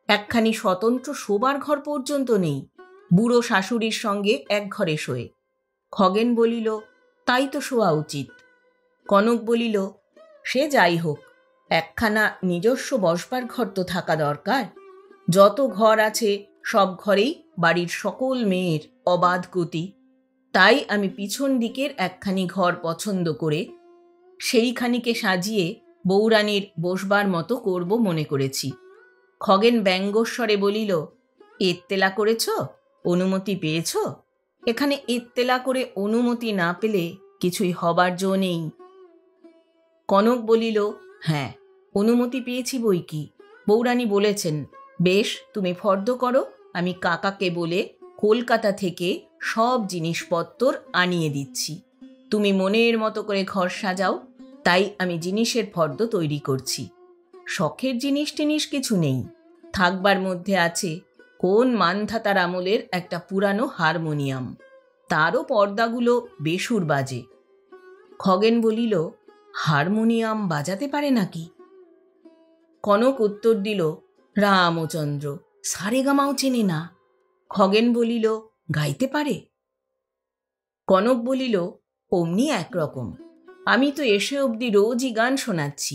একখানি স্বতন্ত্র শোবার ঘর পর্যন্ত নেই। বুড়ো শাশুড়ির সঙ্গে এক ঘরে শোয়। খগেন বলিল, তাই তো শোয়া উচিত। কনক বলিল, সে যাই হোক, একখানা নিজস্ব বসবার ঘর তো থাকা দরকার। যত ঘর আছে সব ঘরেই বাড়ির সকল মেয়ের অবাধ গতি। তাই আমি পিছন দিকের একখানি ঘর পছন্দ করে সেইখানিকে সাজিয়ে বউরানীর বসবার মতো করব মনে করেছি। খগেন ব্যঙ্গস্বরে বলিল, এত্তেলা করেছ? অনুমতি পেয়েছ? এখানে এত্তেলা করে অনুমতি না পেলে কিছুই হবার জো নেই। কনক বলিল, হ্যাঁ, অনুমতি পেয়েছি বই কি। বউরানী বলেছেন, বেশ, তুমি ফর্দ করো, আমি কাকাকে বলে কলকাতা থেকে সব জিনিসপত্র আনিয়ে দিচ্ছি। তুমি মনের মতো করে ঘর সাজাও, তাই আমি জিনিসের ফর্দ তৈরি করছি। শখের জিনিস টিনিস কিছু নেই। থাকবার মধ্যে আছে কোন মানধাতার আমলের একটা পুরানো হারমোনিয়াম, তারও পর্দাগুলো বেসুর বাজে। খগেন বলিল, হারমোনিয়াম বাজাতে পারে নাকি? কনক উত্তর দিল, রামচন্দ্র, সারেগামাও চেনে না। খগেন বলিল, গাইতে পারে? কনক বলিল, অমনি একরকম। আমি তো এসে অবধি রোজই গান শোনাচ্ছি।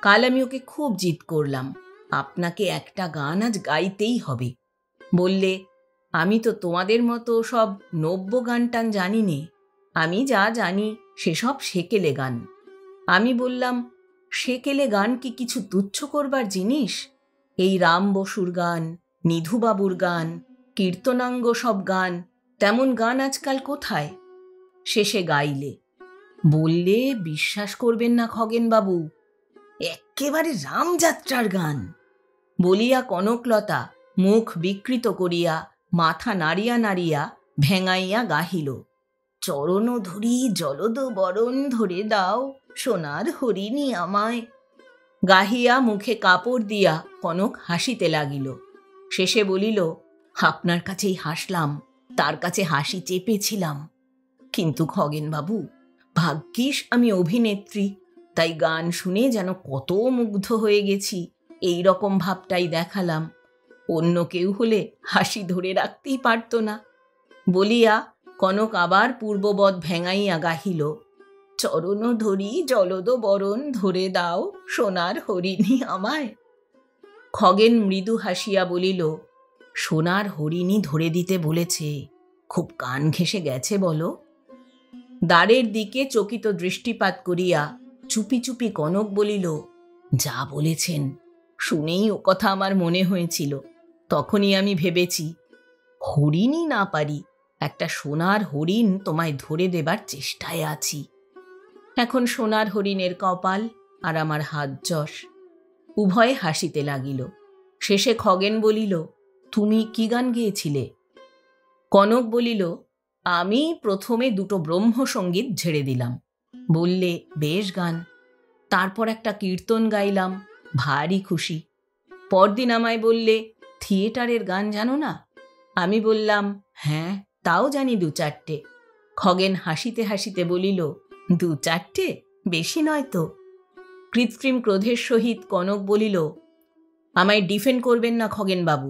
কাল আমি ওকে খুব জিদ করলাম, আপনাকে একটা গান আজ গাইতেই হবে। বললে, আমি তো তোমাদের মতো সব নব্য গান টান জানি নে, আমি যা জানি সেসব সেকেলে গান। আমি বললাম, সেকেলে গান কি কিছু তুচ্ছ করবার জিনিস? এই রাম বসুর গান, নিধুবাবুর গান, কীর্তনাঙ্গ সব গান, তেমন গান আজকাল কোথায়? শেষে গাইলে। বললে, বিশ্বাস করবেন না খগেনবাবু, এক্কেবারে রামযাত্রার গান বলিয়া কনকলতা মুখ বিকৃত করিয়া মাথা নাড়িয়া নাড়িয়া ভেঙাইয়া গাহিল, চরণ ধরি জলদ বরণ ধরে দাও, সোনার হরিণী আমায়। গাহিয়া মুখে কাপড় দিয়া কনক হাসিতে লাগিল। শেষে বলিল, আপনার কাছেই হাসলাম, তার কাছে হাসি চেপেছিলাম। কিন্তু খগেনবাবু, ভাগ্যিস আমি অভিনেত্রী, তাই গান শুনে যেন কত মুগ্ধ হয়ে গেছি, এই রকম ভাবটাই দেখালাম। অন্য কেউ হলে হাসি ধরে রাখতেই পারত না। বলিয়া কনক আবার পূর্ববৎ ভেঙাইয়া গাহিল, চরণ ধরি জলদ বরণ ধরে দাও, সোনার হরিণী আমায়। খগেন মৃদু হাসিয়া বলিল, সোনার হরিণী ধরে দিতে বলেছে, খুব কান ঘেঁষে গেছে বলো। দ্বারের দিকে চকিত দৃষ্টিপাত করিয়া চুপি চুপি কনক বলিল, যা বলেছেন শুনেই ও কথা আমার মনে হয়েছিল। তখনই আমি ভেবেছি, হরিণই না পারি, একটা সোনার হরিণ তোমায় ধরে দেবার চেষ্টায় আছি। এখন সোনার হরিণের কপাল আর আমার হাত যশ। উভয়ে হাসিতে লাগিল। শেষে খগেন বলিল, তুমি কি গান গেয়েছিলে? কনক বলিল, আমি প্রথমে দুটো ব্রহ্মসঙ্গীত ঝেড়ে দিলাম। বললে, বেশ গান। তারপর একটা কীর্তন গাইলাম, ভারী খুশি। পরদিন আমায় বললে, থিয়েটারের গান জানো না? আমি বললাম, হ্যাঁ, তাও জানি দু চারটে। খগেন হাসিতে হাসিতে বলিল, দু চারটে বেশি নয় তো? কৃত্রিম ক্রোধের সহিত কনক বলিল, আমায় ডিফেন্ড করবেন না খগেনবাবু,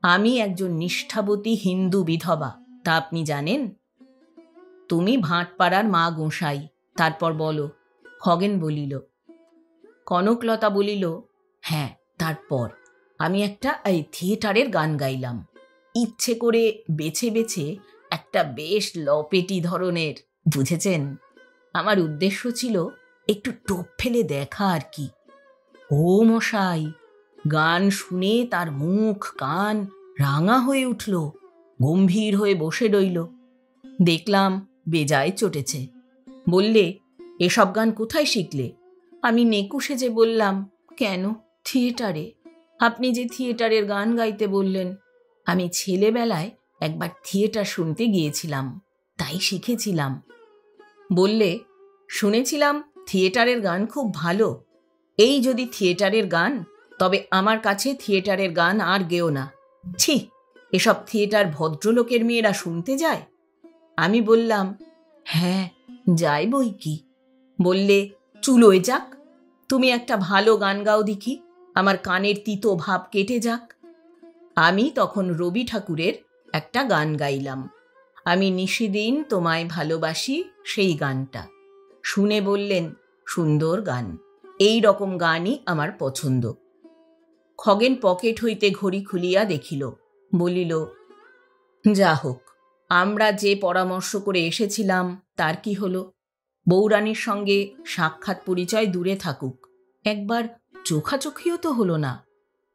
আমি একজন নিষ্ঠাবতী হিন্দু বিধবা, তা আপনি জানেন। তুমি ভাটপাড়ার মা গোসাই, তারপর বলো। খগেন বলিল। কনকলতা বলিল, হ্যাঁ, তারপর আমি একটা থিয়েটারের গান গাইলাম, ইচ্ছে করে বেছে বেছে একটা বেশ লপেটি ধরনের, বুঝেছেন? আমার উদ্দেশ্য ছিল একটু টোপ ফেলে দেখা আর কি। ও মশাই, গান শুনে তার মুখ কান রাঙা হয়ে উঠল, গম্ভীর হয়ে বসে রইল। দেখলাম বেজায় চটেছে। বললে, এসব গান কোথায় শিখলে? আমি নেকু সেজে বললাম, কেন, থিয়েটারে। আপনি যে থিয়েটারের গান গাইতে বললেন, আমি ছেলেবেলায় একবার থিয়েটার শুনতে গিয়েছিলাম, তাই শিখেছিলাম। বললে, শুনেছিলাম থিয়েটারের গান খুব ভালো। এই যদি থিয়েটারের গান, তবে আমার কাছে থিয়েটারের গান আর গেও না। ছি, এসব থিয়েটার ভদ্রলোকের মেয়েরা শুনতে যায়? আমি বললাম, হ্যাঁ, যাই বই কি। বললে, চুলোয় যাক, তুমি একটা ভালো গান গাও দেখি, আমার কানের তিতো ভাব কেটে যাক। আমি তখন রবি ঠাকুরের একটা গান গাইলাম, আমি নিশিদিন তোমায় ভালোবাসি, সেই গানটা। শুনে বললেন, সুন্দর গান, এই রকম গানই আমার পছন্দ। খগেন পকেট হইতে ঘড়ি খুলিয়া দেখিল, বলিল, যা হোক, আমরা যে পরামর্শ করে এসেছিলাম তার কি হলো? বউরানীর সঙ্গে সাক্ষাৎ পরিচয় দূরে থাকুক, একবার চোখাচোখিও তো হলো না।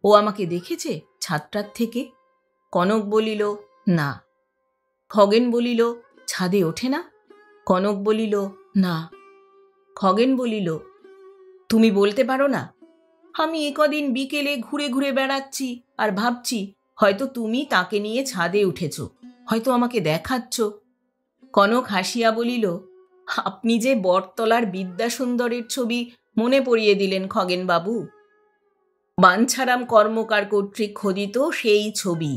ও আমাকে দেখেছে ছাদটার থেকে? কনক বলিল, না। খগেন বলিল, ছাদে ওঠে না? কনক বলিল, না। খগেন বলিল, তুমি বলতে পারো না? আমি একদিন বিকেলে ঘুরে ঘুরে বেড়াচ্ছি আর ভাবছি, হয়তো তুমি তাকে নিয়ে ছাদে উঠেছ, হয়তো আমাকে দেখাচ্ছ। কনক হাসিয়া বলিল, আপনি যে বটতলার বিদ্যাসুন্দরের ছবি মনে পড়িয়ে দিলেন খগেনবাবু। বাঞ্ছারাম কর্মকার কর্তৃক খোদিত সেই ছবি।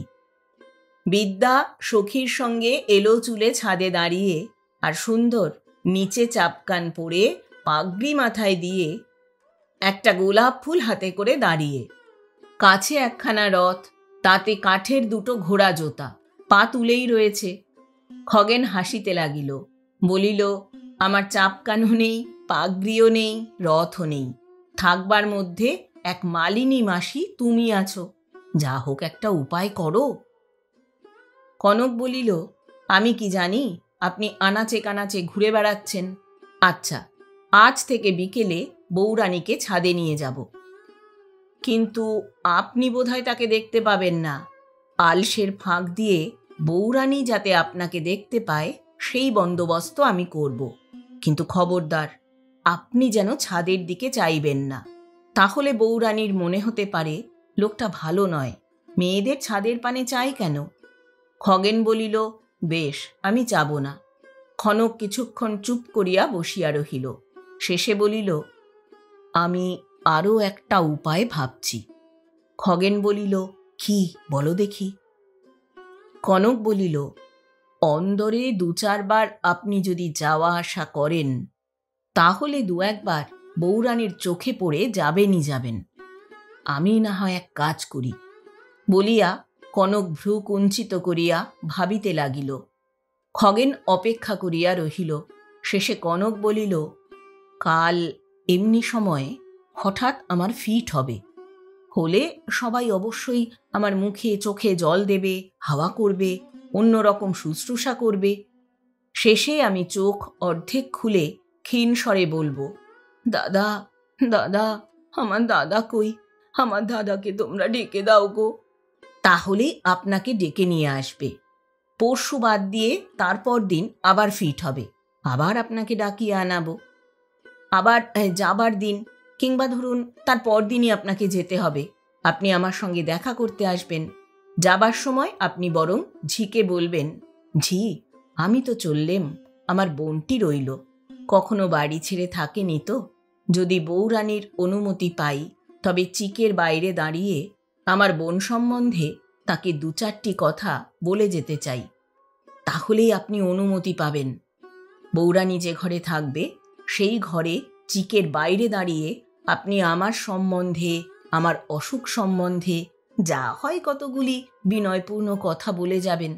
বিদ্যা সখীর সঙ্গে এলো চুলে ছাদে দাঁড়িয়ে, আর সুন্দর নিচে চাপকান পরে পাগড়ি মাথায় দিয়ে একটা গোলাপ ফুল হাতে করে দাঁড়িয়ে। কাছে একখানা রথ, তাতে কাঠের দুটো ঘোড়া জোতা, পা তুলেই রয়েছে। খগেন হাসিতে লাগিল, বলিল, আমার চাপকানও নেই, পাগড়িও নেই, রথও নেই, থাকবার মধ্যে এক মালিনী মাসি তুমি আছো, যা হোক একটা উপায় করো। কনক বলিল, আমি কি জানি আপনি আনাচে কানাচে ঘুরে বেড়াচ্ছেন। আচ্ছা, আজ থেকে বিকেলে বউরানীকে ছাদে নিয়ে যাব। কিন্তু আপনি বোধহয় তাকে দেখতে পাবেন না। আলসের ফাঁক দিয়ে বউরানী যাতে আপনাকে দেখতে পায়, সেই বন্দোবস্ত আমি করব। কিন্তু খবরদার, আপনি যেন ছাদের দিকে চাইবেন না। তাহলে বউরানীর মনে হতে পারে লোকটা ভালো নয়, মেয়েদের ছাদের পানে চায় কেন? খগেন বলিল, বেশ, আমি যাব না। ক্ষণক কিছুক্ষণ চুপ করিয়া বসিয়া রহিল। শেষে বলিল, আমি আরও একটা উপায় ভাবছি। খগেন বলিল, কি বলো দেখি। কনক বলিল, অন্দরে 2-4 বার আপনি যদি যাওয়া আসা করেন, তাহলে 2-1 বার বউরানীর চোখে পড়ে যাবেনই যাবেন। আমি না হয় এক কাজ করি। বলিয়া কনক ভ্রু কুঞ্চিত করিয়া ভাবিতে লাগিল। খগেন অপেক্ষা করিয়া রহিল। শেষে কনক বলিল, কাল এমনি সময়ে হঠাৎ আমার ফিট হবে। হলে সবাই অবশ্যই আমার মুখে চোখে জল দেবে, হাওয়া করবে, অন্যরকম শুশ্রূষা করবে। শেষে আমি চোখ অর্ধেক খুলে ক্ষীণ স্বরে বলবো, দাদা, দাদা, আমার দাদা কই? আমার দাদাকে তোমরা ডেকে দাও গো। তাহলেই আপনাকে ডেকে নিয়ে আসবে। পরশু বাদ দিয়ে তারপর দিন আবার ফিট হবে, আবার আপনাকে ডাকিয়ে আনাবো। আবার যাবার দিন কিংবা ধরুন তার পরদিনই আপনাকে যেতে হবে। আপনি আমার সঙ্গে দেখা করতে আসবেন। যাবার সময় আপনি বরং ঝিকে বলবেন, ঝি, আমি তো চললেম, আমার বোনটি রইল, কখনো বাড়ি ছেড়ে থাকেনি তো। যদি বউরানীর অনুমতি পাই, তবে চিকের বাইরে দাঁড়িয়ে আমার বোন সম্বন্ধে তাকে 2-4টি কথা বলে যেতে চাই। তাহলেই আপনি অনুমতি পাবেন। বউরানী যে ঘরে থাকবে, সেই ঘরে চিকের বাইরে দাঁড়িয়ে আপনি আমার সম্বন্ধে, আমার অসুখ সম্বন্ধে যা হয় কতগুলি বিনয়পূর্ণ কথা বলে যাবেন।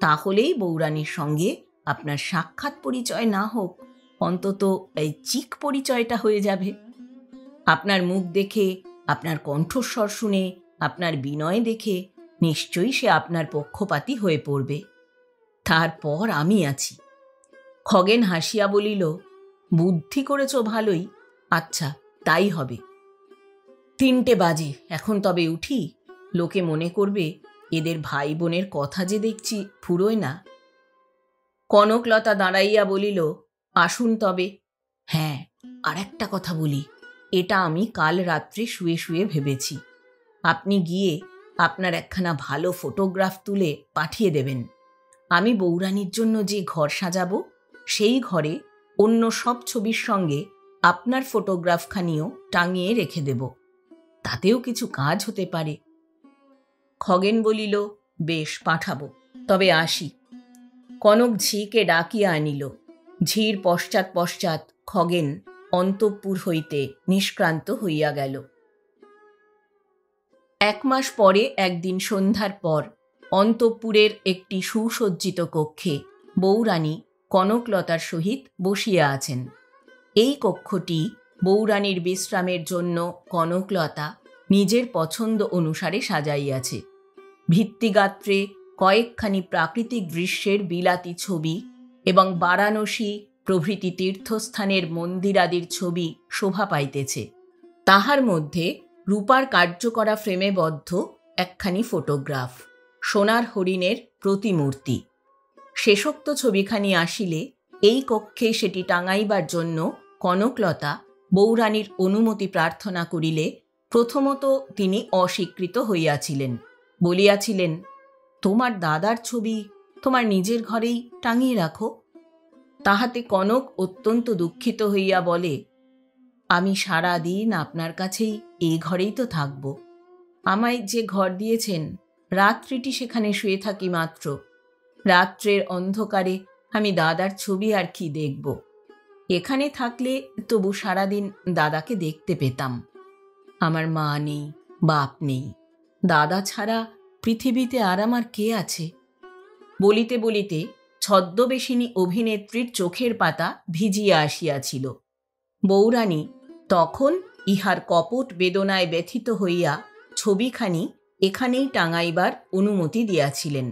তাহলেই বউরানীর সঙ্গে আপনার সাক্ষাৎ পরিচয় না হোক, অন্তত এই চিক পরিচয়টা হয়ে যাবে। আপনার মুখ দেখে, আপনার কণ্ঠস্বর শুনে, আপনার বিনয় দেখে নিশ্চয়ই সে আপনার পক্ষপাতী হয়ে পড়বে। তারপর আমি আছি। খগেন হাসিয়া বলিল, বুদ্ধি করেছ ভালোই, আচ্ছা তাই হবে। 3টে বাজে, এখন তবে উঠি। লোকে মনে করবে এদের ভাই বোনের কথা যে দেখছি ফুরোয় না। কনকলতা দাঁড়াইয়া বলিল, আসুন তবে। হ্যাঁ, আর একটা কথা বলি, এটা আমি কাল রাত্রে শুয়ে শুয়ে ভেবেছি। আপনি গিয়ে আপনার একখানা ভালো ফটোগ্রাফ তুলে পাঠিয়ে দেবেন। আমি বউরানীর জন্য যে ঘর সাজাবো, সেই ঘরে অন্য সব ছবির সঙ্গে আপনার ফটোগ্রাফখানিও টাঙিয়ে রেখে দেব। তাতেও কিছু কাজ হতে পারে। খগেন বলিল, বেশ, পাঠাবো, তবে আসি। কনক ঝিকে ডাকিয়া আনিল। ঝির পশ্চাৎ পশ্চাৎ খগেন অন্তঃপুর হইতে নিষ্ক্রান্ত হইয়া গেল। 1 মাস পরে একদিন সন্ধ্যার পর অন্তঃপুরের একটি সুসজ্জিত কক্ষে বউরানী কনকলতার সহিত বসিয়া আছেন। এই কক্ষটি বউরানীর বিশ্রামের জন্য কনকলতা নিজের পছন্দ অনুসারে সাজাইয়াছে। ভিত্তিগাত্রে কয়েকখানি প্রাকৃতিক দৃশ্যের বিলাতি ছবি এবং বারাণসী প্রভৃতি তীর্থস্থানের মন্দিরাদির ছবি শোভা পাইতেছে। তাহার মধ্যে রূপার কার্য করা ফ্রেমে বদ্ধ একখানি ফটোগ্রাফ, সোনার হরিণের প্রতিমূর্তি। শেষোক্ত ছবিখানি আসিলে এই কক্ষে সেটি টাঙাইবার জন্য কনকলতা বউরানীর অনুমতি প্রার্থনা করিলে প্রথমত তিনি অস্বীকৃত হইয়াছিলেন। বলিয়াছিলেন, তোমার দাদার ছবি তোমার নিজের ঘরেই টাঙিয়ে রাখো। তাহাতে কনক অত্যন্ত দুঃখিত হইয়া বলে, আমি সারা দিন আপনার কাছেই এই ঘরেই তো থাকব। আমায় যে ঘর দিয়েছেন, রাত্রিটি সেখানে শুয়ে থাকি মাত্র। রাত্রের অন্ধকারে আমি দাদার ছবি আর কি দেখব? এখানে থাকলে তবু সারাদিন দাদাকে দেখতে পেতাম। আমার মা নেই, বাপ নেই, দাদা ছাড়া পৃথিবীতে আর আমার কে আছে? বলিতে বলিতে ছদ্মবেশিনী অভিনেত্রীর চোখের পাতা ভিজিয়া আসিয়াছিল। বউরানী তখন ইহার কপট বেদনায় ব্যথিত হইয়া ছবিখানি এখানেই টাঙাইবার অনুমতি দিয়াছিলেন।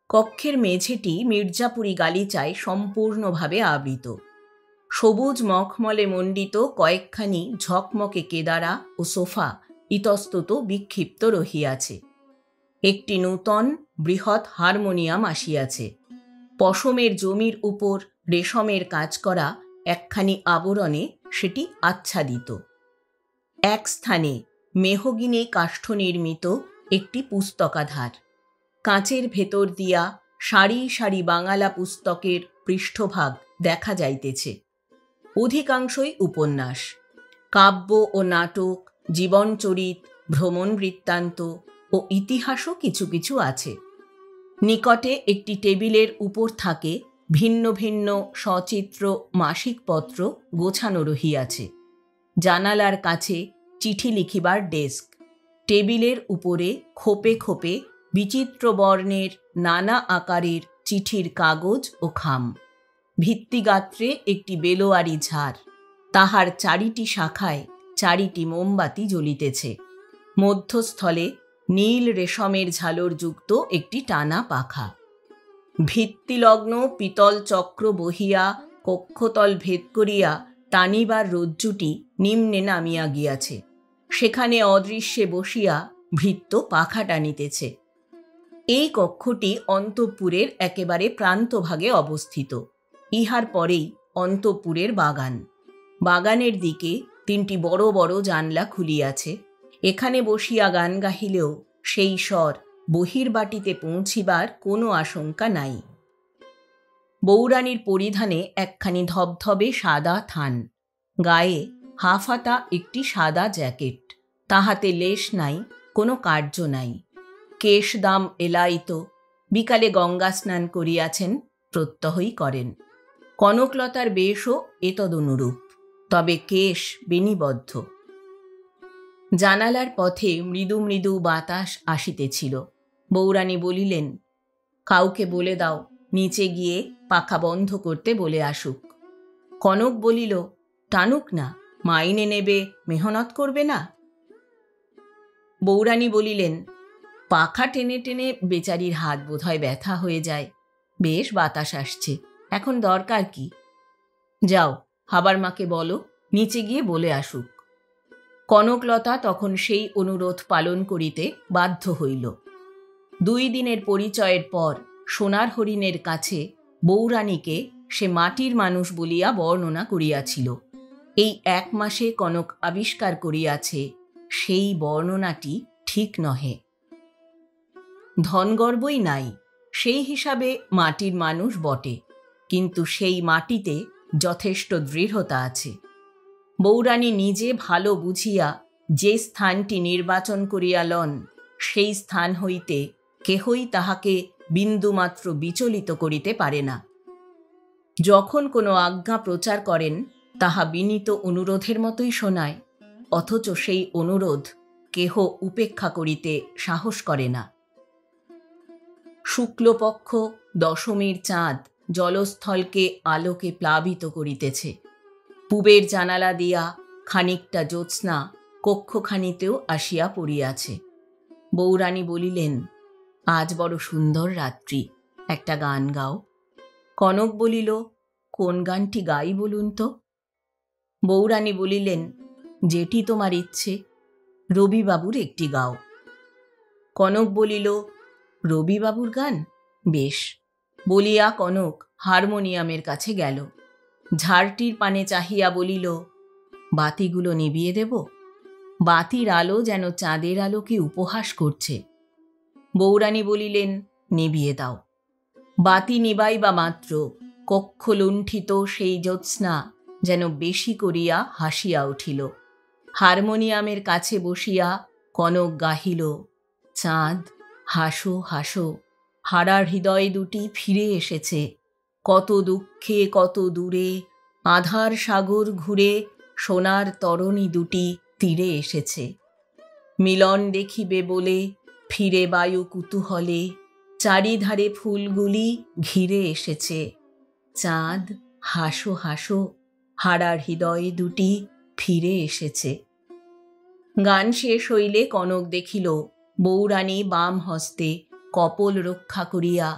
কক্ষের মেঝেটি মির্জাপুরি গালিচায় সম্পূর্ণভাবে আবৃত। সবুজ মখমলে মণ্ডিত কয়েকখানি ঝকমকে কেদারা ও সোফা ইতস্তত বিক্ষিপ্ত রহিয়াছে। একটি নূতন বৃহৎ হারমোনিয়াম আসিয়াছে। পশমের জমির উপর রেশমের কাজ করা একখানি আবরণে সেটি আচ্ছাদিত। এক স্থানে মেহগিনি কাষ্ঠ নির্মিত একটি পুস্তকাধার। কাঁচের ভেতর দিয়া সারি সারি বাঙালা পুস্তকের পৃষ্ঠভাগ দেখা যাইতেছে। অধিকাংশই উপন্যাস, কাব্য ও নাটক, জীবনচরিত, ভ্রমণ বৃত্তান্ত ও ইতিহাসও কিছু কিছু আছে। নিকটে একটি টেবিলের উপর থাকে ভিন্ন ভিন্ন সচিত্র মাসিকপত্র গোছানো রহিয়াছে। জানালার কাছে চিঠি লিখিবার ডেস্ক। টেবিলের উপরে খোপে খোপে বিচিত্র বর্ণের নানা আকারের চিঠির কাগজ ও খাম। ভিত্তিগাত্রে একটি বেলোয়ারি ঝাড়, তাহার চারিটি শাখায় চারিটি মোমবাতি জ্বলিতেছে। মধ্যস্থলে নীল রেশমের ঝালরযুক্ত একটি টানা পাখা। ভিত্তিলগ্ন পিতল চক্র বহিয়া কক্ষতল ভেদ করিয়া টানিবার রজ্জুটি নিম্নে নামিয়া গিয়াছে। সেখানে অদৃশ্যে বসিয়া ভৃত্য পাখা টানিতেছে। এই কক্ষটি অন্তঃপুরের একেবারে প্রান্তভাগে অবস্থিত। ইহার পরেই অন্তঃপুরের বাগান। বাগানের দিকে তিনটি বড় বড় জানলা খুলিয়াছে। এখানে বসিয়া গান গাহিলেও সেই স্বর বহির্বাটিতে পৌঁছিবার কোনো আশঙ্কা নাই। বউরানীর পরিধানে একখানি ধবধবে সাদা থান, গায়ে হাফাতা একটি সাদা জ্যাকেট, তাহাতে লেশ নাই, কোনো কার্য নাই। কেশদাম এলাইত, বিকালে গঙ্গা স্নান করিয়াছেন, প্রত্যহই করেন। কনকলতার বেশও এতদনুরূপ, তবে কেশ বেণীবদ্ধ। জানালার পথে মৃদু মৃদু বাতাস আসিতেছিল। বউরানী বলিলেন, কাউকে বলে দাও নিচে গিয়ে পাখা বন্ধ করতে বলে আসুক। কনক বলিল, টানুক না, মাইনে নেবে, মেহনত করবে না। বউরানী বলিলেন, পাখা টেনে টেনে বেচারির হাত বোধহয় ব্যথা হয়ে যায়। বেশ বাতাস আসছে, এখন দরকার কি? যাও, হাবার মাকে বলো নিচে গিয়ে বলে আসুক। কনকলতা তখন সেই অনুরোধ পালন করিতে বাধ্য হইল। 2 দিনের পরিচয়ের পর সোনার হরিণের কাছে বউরানীকে সে মাটির মানুষ বলিয়া বর্ণনা করিয়াছিল। এই 1 মাসে কনক আবিষ্কার করিয়াছে সেই বর্ণনাটি ঠিক নহে। ধনগর্বই নাই, সেই হিসাবে মাটির মানুষ বটে, কিন্তু সেই মাটিতে যথেষ্ট দৃঢ়তা আছে। বউরানী নিজে ভালো বুঝিয়া যে স্থানটি নির্বাচন করিয়া লন, সেই স্থান হইতে কেহই তাহাকে বিন্দুমাত্র বিচলিত করিতে পারে না। যখন কোনো আজ্ঞা প্রচার করেন, তাহা বিনীত অনুরোধের মতোই শোনায়, অথচ সেই অনুরোধ কেহ উপেক্ষা করিতে সাহস করে না। শুক্লপক্ষ দশমীর চাঁদ জলস্থলকে আলোকে প্লাবিত করিতেছে। পূবের জানালা দিয়া খানিকটা জ্যোৎস্না কক্ষখানিতেও আসিয়া পড়িয়াছে। বউরানী বলিলেন, আজ বড় সুন্দর রাত্রি, একটা গান গাও। কনক বলিল, কোন গানটি গাই বলুন তো? বউরানী বলিলেন, যেটি তোমার ইচ্ছে, রবিবাবুর একটি গাও। কনক বলিল, রবিবাবুর গান? বেশ। বলিয়া কনক হারমোনিয়ামের কাছে গেল। ঝাড়টির পানে চাহিয়া বলিল, বাতিগুলো নিভিয়ে দেব? বাতির আলো যেন চাঁদের আলোকে উপহাস করছে। বউরানী বলিলেন, নিভিয়ে দাও। বাতি নিবাইবা মাত্র কক্ষ লুণ্ঠিত সেই জ্যোৎস্না যেন বেশি করিয়া হাসিয়া উঠিল। হারমোনিয়ামের কাছে বসিয়া কনক গাহিল, চাঁদ হাসো হাসো, হারার হৃদয় দুটি ফিরে এসেছে, কত দুঃখে কত দূরে আধার সাগর ঘুরে সোনার তরণী দুটি তীরে এসেছে। মিলন দেখিবে বলে ফিরে বায়ু কুতূহলে, চারিধারে ফুলগুলি ঘিরে এসেছে, চাঁদ হাসো হাসো, হারার হৃদয় দুটি ফিরে এসেছে। গান শেষ হইলে কনক দেখিল বউরানী বাম হস্তে কপল রক্ষা করিয়া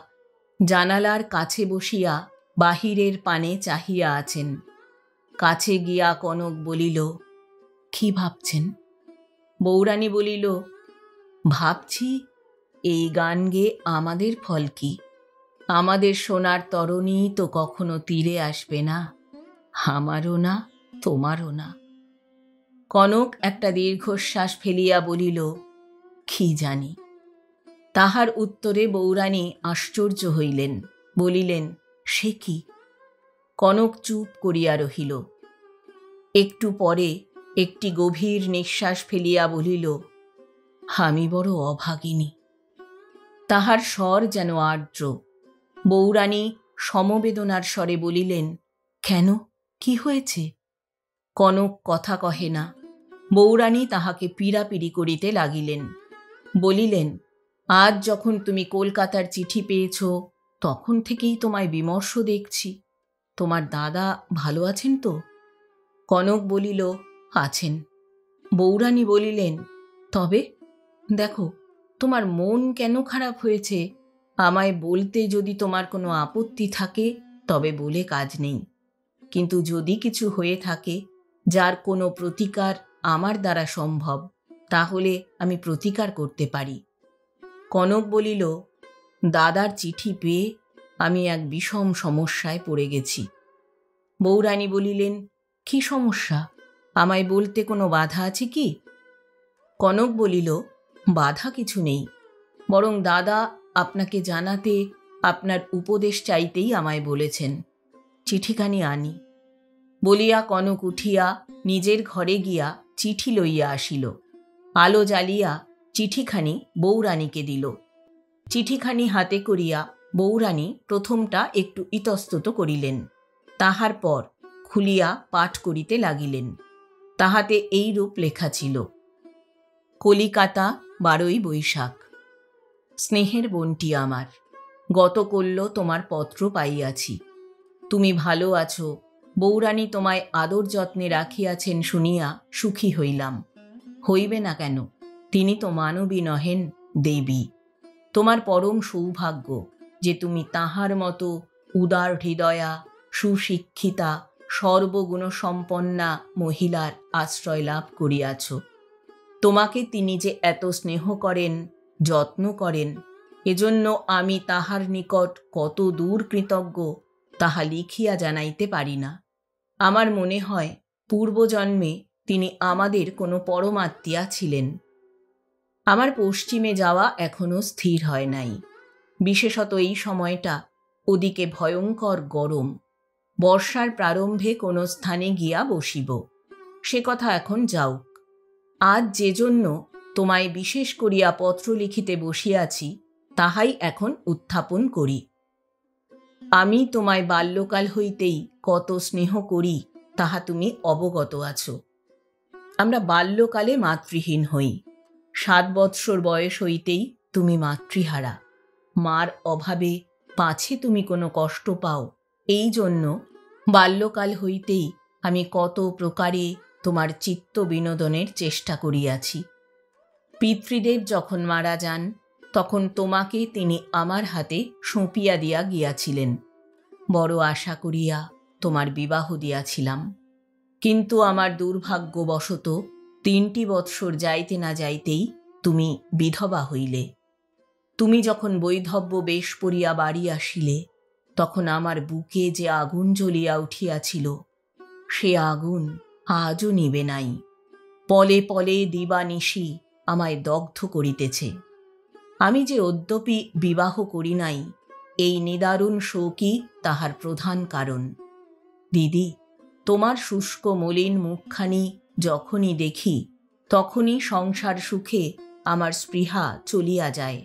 জানালার কাছে বসিয়া বাহিরের পানে চাহিয়া আছেন। কাছে গিয়া কনক বলিল, কি ভাবছেন? বউরানী বলিল, ভাবছি এই গান গেয়ে আমাদের ফল কি? আমাদের সোনার তরণী তো কখনো তীরে আসবে না, আমারও না, তোমারও না। কনক একটা দীর্ঘশ্বাস ফেলিয়া বলিল, কি জানি। তাহার উত্তরে বউরানী আশ্চর্য হইলেন, বলিলেন, সে কি? কনক চুপ করিয়া রহিল। একটু পরে একটি গভীর নিঃশ্বাস ফেলিয়া বলিল, আমি বড় অভাগিনী। তাহার স্বর যেন আর্দ্র। বউরানী সমবেদনার স্বরে বলিলেন, কেন, কি হয়েছে? কনক কথা কহে না। বউরানী তাহাকে পীড়াপিড়ি করিতে লাগিলেন। বলিলেন, আজ যখন তুমি কলকাতার চিঠি পেয়েছ, তখন থেকেই তোমায় বিমর্ষ দেখছি। তোমার দাদা ভালো আছেন তো? কনক বলিল, আছেন। বউরানী বলিলেন, তবে দেখো, তোমার মন কেন খারাপ হয়েছে আমায় বলতে যদি তোমার কোনো আপত্তি থাকে তবে বলে কাজ নেই, কিন্তু যদি কিছু হয়ে থাকে যার কোনো প্রতিকার আমার দ্বারা সম্ভব, তাহলে আমি প্রতিকার করতে পারি। কনক বলিল, দাদার চিঠি পেয়ে আমি এক বিষম সমস্যায় পড়ে গেছি। বউরানী বলিলেন, কি সমস্যা? আমায় বলতে কোনো বাধা আছে কি? কনক বলিল, বাধা কিছু নেই, বরং দাদা আপনাকে জানাতে, আপনার উপদেশ চাইতেই আমায় বলেছেন। চিঠিখানি আনি। বলিয়া কনক উঠিয়া নিজের ঘরে গিয়া চিঠি লইয়া আসিল। আলো জ্বালিয়া চিঠিখানি বউরানীকে দিল। চিঠিখানি হাতে করিয়া বউরানী প্রথমটা একটু ইতস্তত করিলেন, তাহার পর খুলিয়া পাঠ করিতে লাগিলেন। তাহাতে এইরূপ লেখা ছিল, কলিকাতা, 12ই বৈশাখ। স্নেহের বোনটি আমার, গতকল্য তোমার পত্র পাইয়াছি। তুমি ভালো আছো, বউরানী তোমায় আদর যত্নে রাখিয়াছেন শুনিয়া সুখী হইলাম। হইবে না কেন, তিনি তো মানবী নহেন, দেবী। তোমার পরম সৌভাগ্য যে তুমি তাহার মতো উদার হৃদয়া, সুশিক্ষিতা, সর্বগুণসম্পন্না মহিলার আশ্রয় লাভ করিয়াছ। তোমাকে তিনি যে এত স্নেহ করেন, যত্ন করেন, এজন্য আমি তাহার নিকট কত দূর কৃতজ্ঞ তাহা লিখিয়া জানাইতে পারি না। আমার মনে হয় পূর্বজন্মে তিনি আমাদের কোনো পরমাত্মীয়া ছিলেন। আমার পশ্চিমে যাওয়া এখনো স্থির হয় নাই, বিশেষত এই সময়টা। ওদিকে ভয়ঙ্কর গরম। বর্ষার প্রারম্ভে কোনো স্থানে গিয়া বসিব, সে কথা এখন যাউক। আজ যে জন্য তোমায় বিশেষ করিয়া পত্র লিখিতে বসিয়াছি, তাহাই এখন উত্থাপন করি। আমি তোমায় বাল্যকাল হইতেই কত স্নেহ করি তাহা তুমি অবগত আছো। আমরা বাল্যকালে মাতৃহীন হই। 7 বৎসর বয়স হইতেই তুমি মাতৃহারা। মার অভাবে পাছে তুমি কোনো কষ্ট পাও, এই জন্য বাল্যকাল হইতেই আমি কত প্রকারে তোমার চিত্ত বিনোদনের চেষ্টা করিয়াছি। পিতৃদেব যখন মারা যান, তখন তোমাকে তিনি আমার হাতে সঁপিয়া দিয়া গিয়াছিলেন। বড় আশা করিয়া তোমার বিবাহ দিয়াছিলাম, কিন্তু আমার দুর্ভাগ্যবশত 3টি বৎসর যাইতে না যাইতেই তুমি বিধবা হইলে। তুমি যখন বৈধব্য বেশ পরিয়া বাড়ি আসিলে, তখন আমার বুকে যে আগুন জ্বলিয়া উঠিয়াছিল, সে আগুন আজও নিবে নাই। পলে পলে দিবানিশি আমায় দগ্ধ করিতেছে। আমি যে অদ্যপি বিবাহ করি নাই, এই নিদারুণ শোকই তাহার প্রধান কারণ। দিদি, তোমার শুষ্ক মলিন মুখখানি যখনই দেখি, তখনই সংসার সুখে আমার স্পৃহা চলিয়া যায়।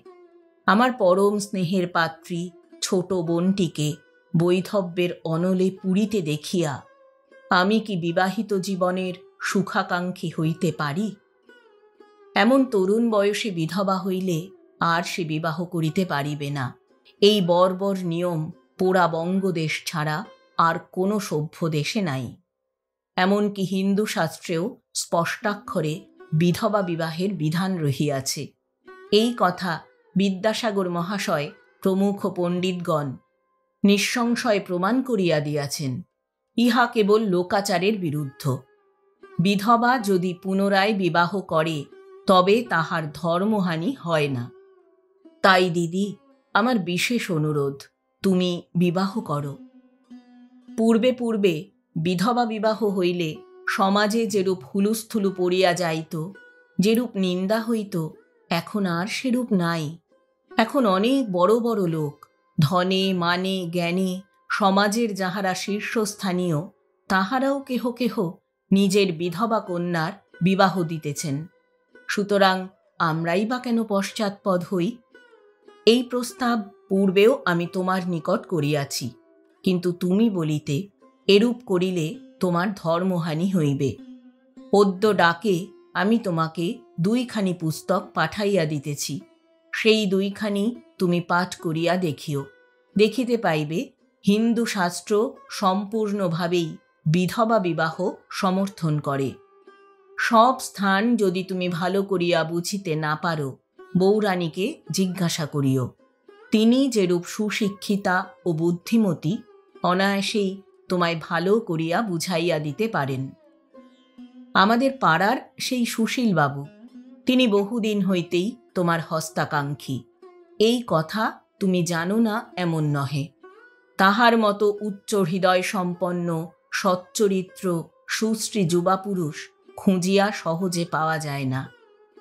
আমার পরম স্নেহের পাত্রী ছোট বোনটিকে বৈধব্যের অনলে পুরিতে দেখিয়া আমি কি বিবাহিত জীবনের সুখাকাঙ্ক্ষী হইতে পারি? এমন তরুণ বয়সে বিধবা হইলে আর সে বিবাহ করিতে পারিবে না। এই বর্বর নিয়ম পোড়া বঙ্গদেশ ছাড়া আর কোনো সভ্য দেশে নাই। এমনকি হিন্দু শাস্ত্রেও স্পষ্টাক্ষরে বিধবা বিবাহের বিধান রহিয়াছে। এই কথা বিদ্যাসাগর মহাশয় প্রমুখ পণ্ডিতগণ নিঃসংশয় প্রমাণ করিয়া দিয়াছেন। ইহা কেবল লোকাচারের বিরুদ্ধ। বিধবা যদি পুনরায় বিবাহ করে, তবে তাহার ধর্মহানি হয় না। তাই দিদি, আমার বিশেষ অনুরোধ, তুমি বিবাহ করো। পূর্বে পূর্বে বিধবা বিবাহ হইলে সমাজে যেরূপ হুলুস্থুলু পড়িয়া যাইত, যেরূপ নিন্দা হইত, এখন আর সেরূপ নাই। এখন অনেক বড় বড় লোক, ধনে মানে জ্ঞানে সমাজের যাহারা শীর্ষস্থানীয়, তাহারাও কেহ কেহ নিজের বিধবা কন্যার বিবাহ দিতেছেন। সুতরাং আমরাই বা কেন পশ্চাৎপদ হই? এই প্রস্তাব পূর্বেও আমি তোমার নিকট করিয়াছি, কিন্তু তুমি বলিতে এরূপ করিলে তোমার ধর্মহানি হইবে। অদ্য ডাকে আমি তোমাকে 2খানি পুস্তক পাঠাইয়া দিতেছি, সেই 2খানি তুমি পাঠ করিয়া দেখিও। দেখিতে পাইবে হিন্দু শাস্ত্র সম্পূর্ণভাবেই বিধবা বিবাহ সমর্থন করে। সব স্থান যদি তুমি ভালো করিয়া বুঝিতে না পারো, বউরানীকে জিজ্ঞাসা করিও। তিনি যেরূপ সুশিক্ষিতা ও বুদ্ধিমতী, অনায়াসেই তোমায় ভালো করিয়া বুঝাইয়া দিতে পারেন। আমাদের পাড়ার সেই সুশীল বাবু, তিনি বহুদিন হইতেই তোমার হস্তাকাঙ্ক্ষী। এই কথা তুমি জানো না এমন নহে। তাহার মতো উচ্চ হৃদয় সম্পন্ন, সচ্চরিত্র, সুশ্রী যুবা পুরুষ খুঁজিয়া সহজে পাওয়া যায় না।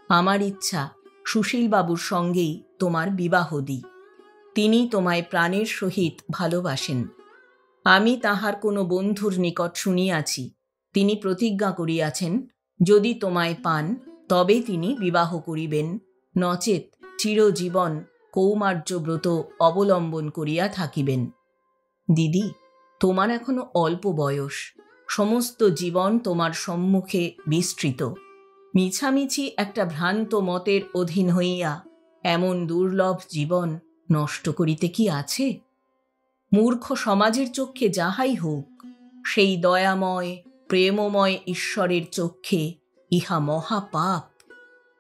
আমার ইচ্ছা সুশীলবাবুর সঙ্গেই তোমার বিবাহ দিই। তিনি তোমায় প্রাণের সহিত ভালোবাসেন। আমি তাহার কোনো বন্ধুর নিকট শুনিয়াছি, তিনি প্রতিজ্ঞা করিয়াছেন, যদি তোমায় পান তবে তিনি বিবাহ করিবেন, নচেত চিরজীবন কৌমার্যব্রত অবলম্বন করিয়া থাকিবেন। দিদি, তোমার এখনো অল্প বয়স, সমস্ত জীবন তোমার সম্মুখে বিস্তৃত। মিছামিছি একটা ভ্রান্ত মতের অধীন হইয়া এমন দুর্লভ জীবন নষ্ট করিতে কি আছে? মূর্খ সমাজের চক্ষে যাহাই হোক, সেই দয়াময় প্রেমময় ঈশ্বরের চক্ষে ইহা মহাপাপ।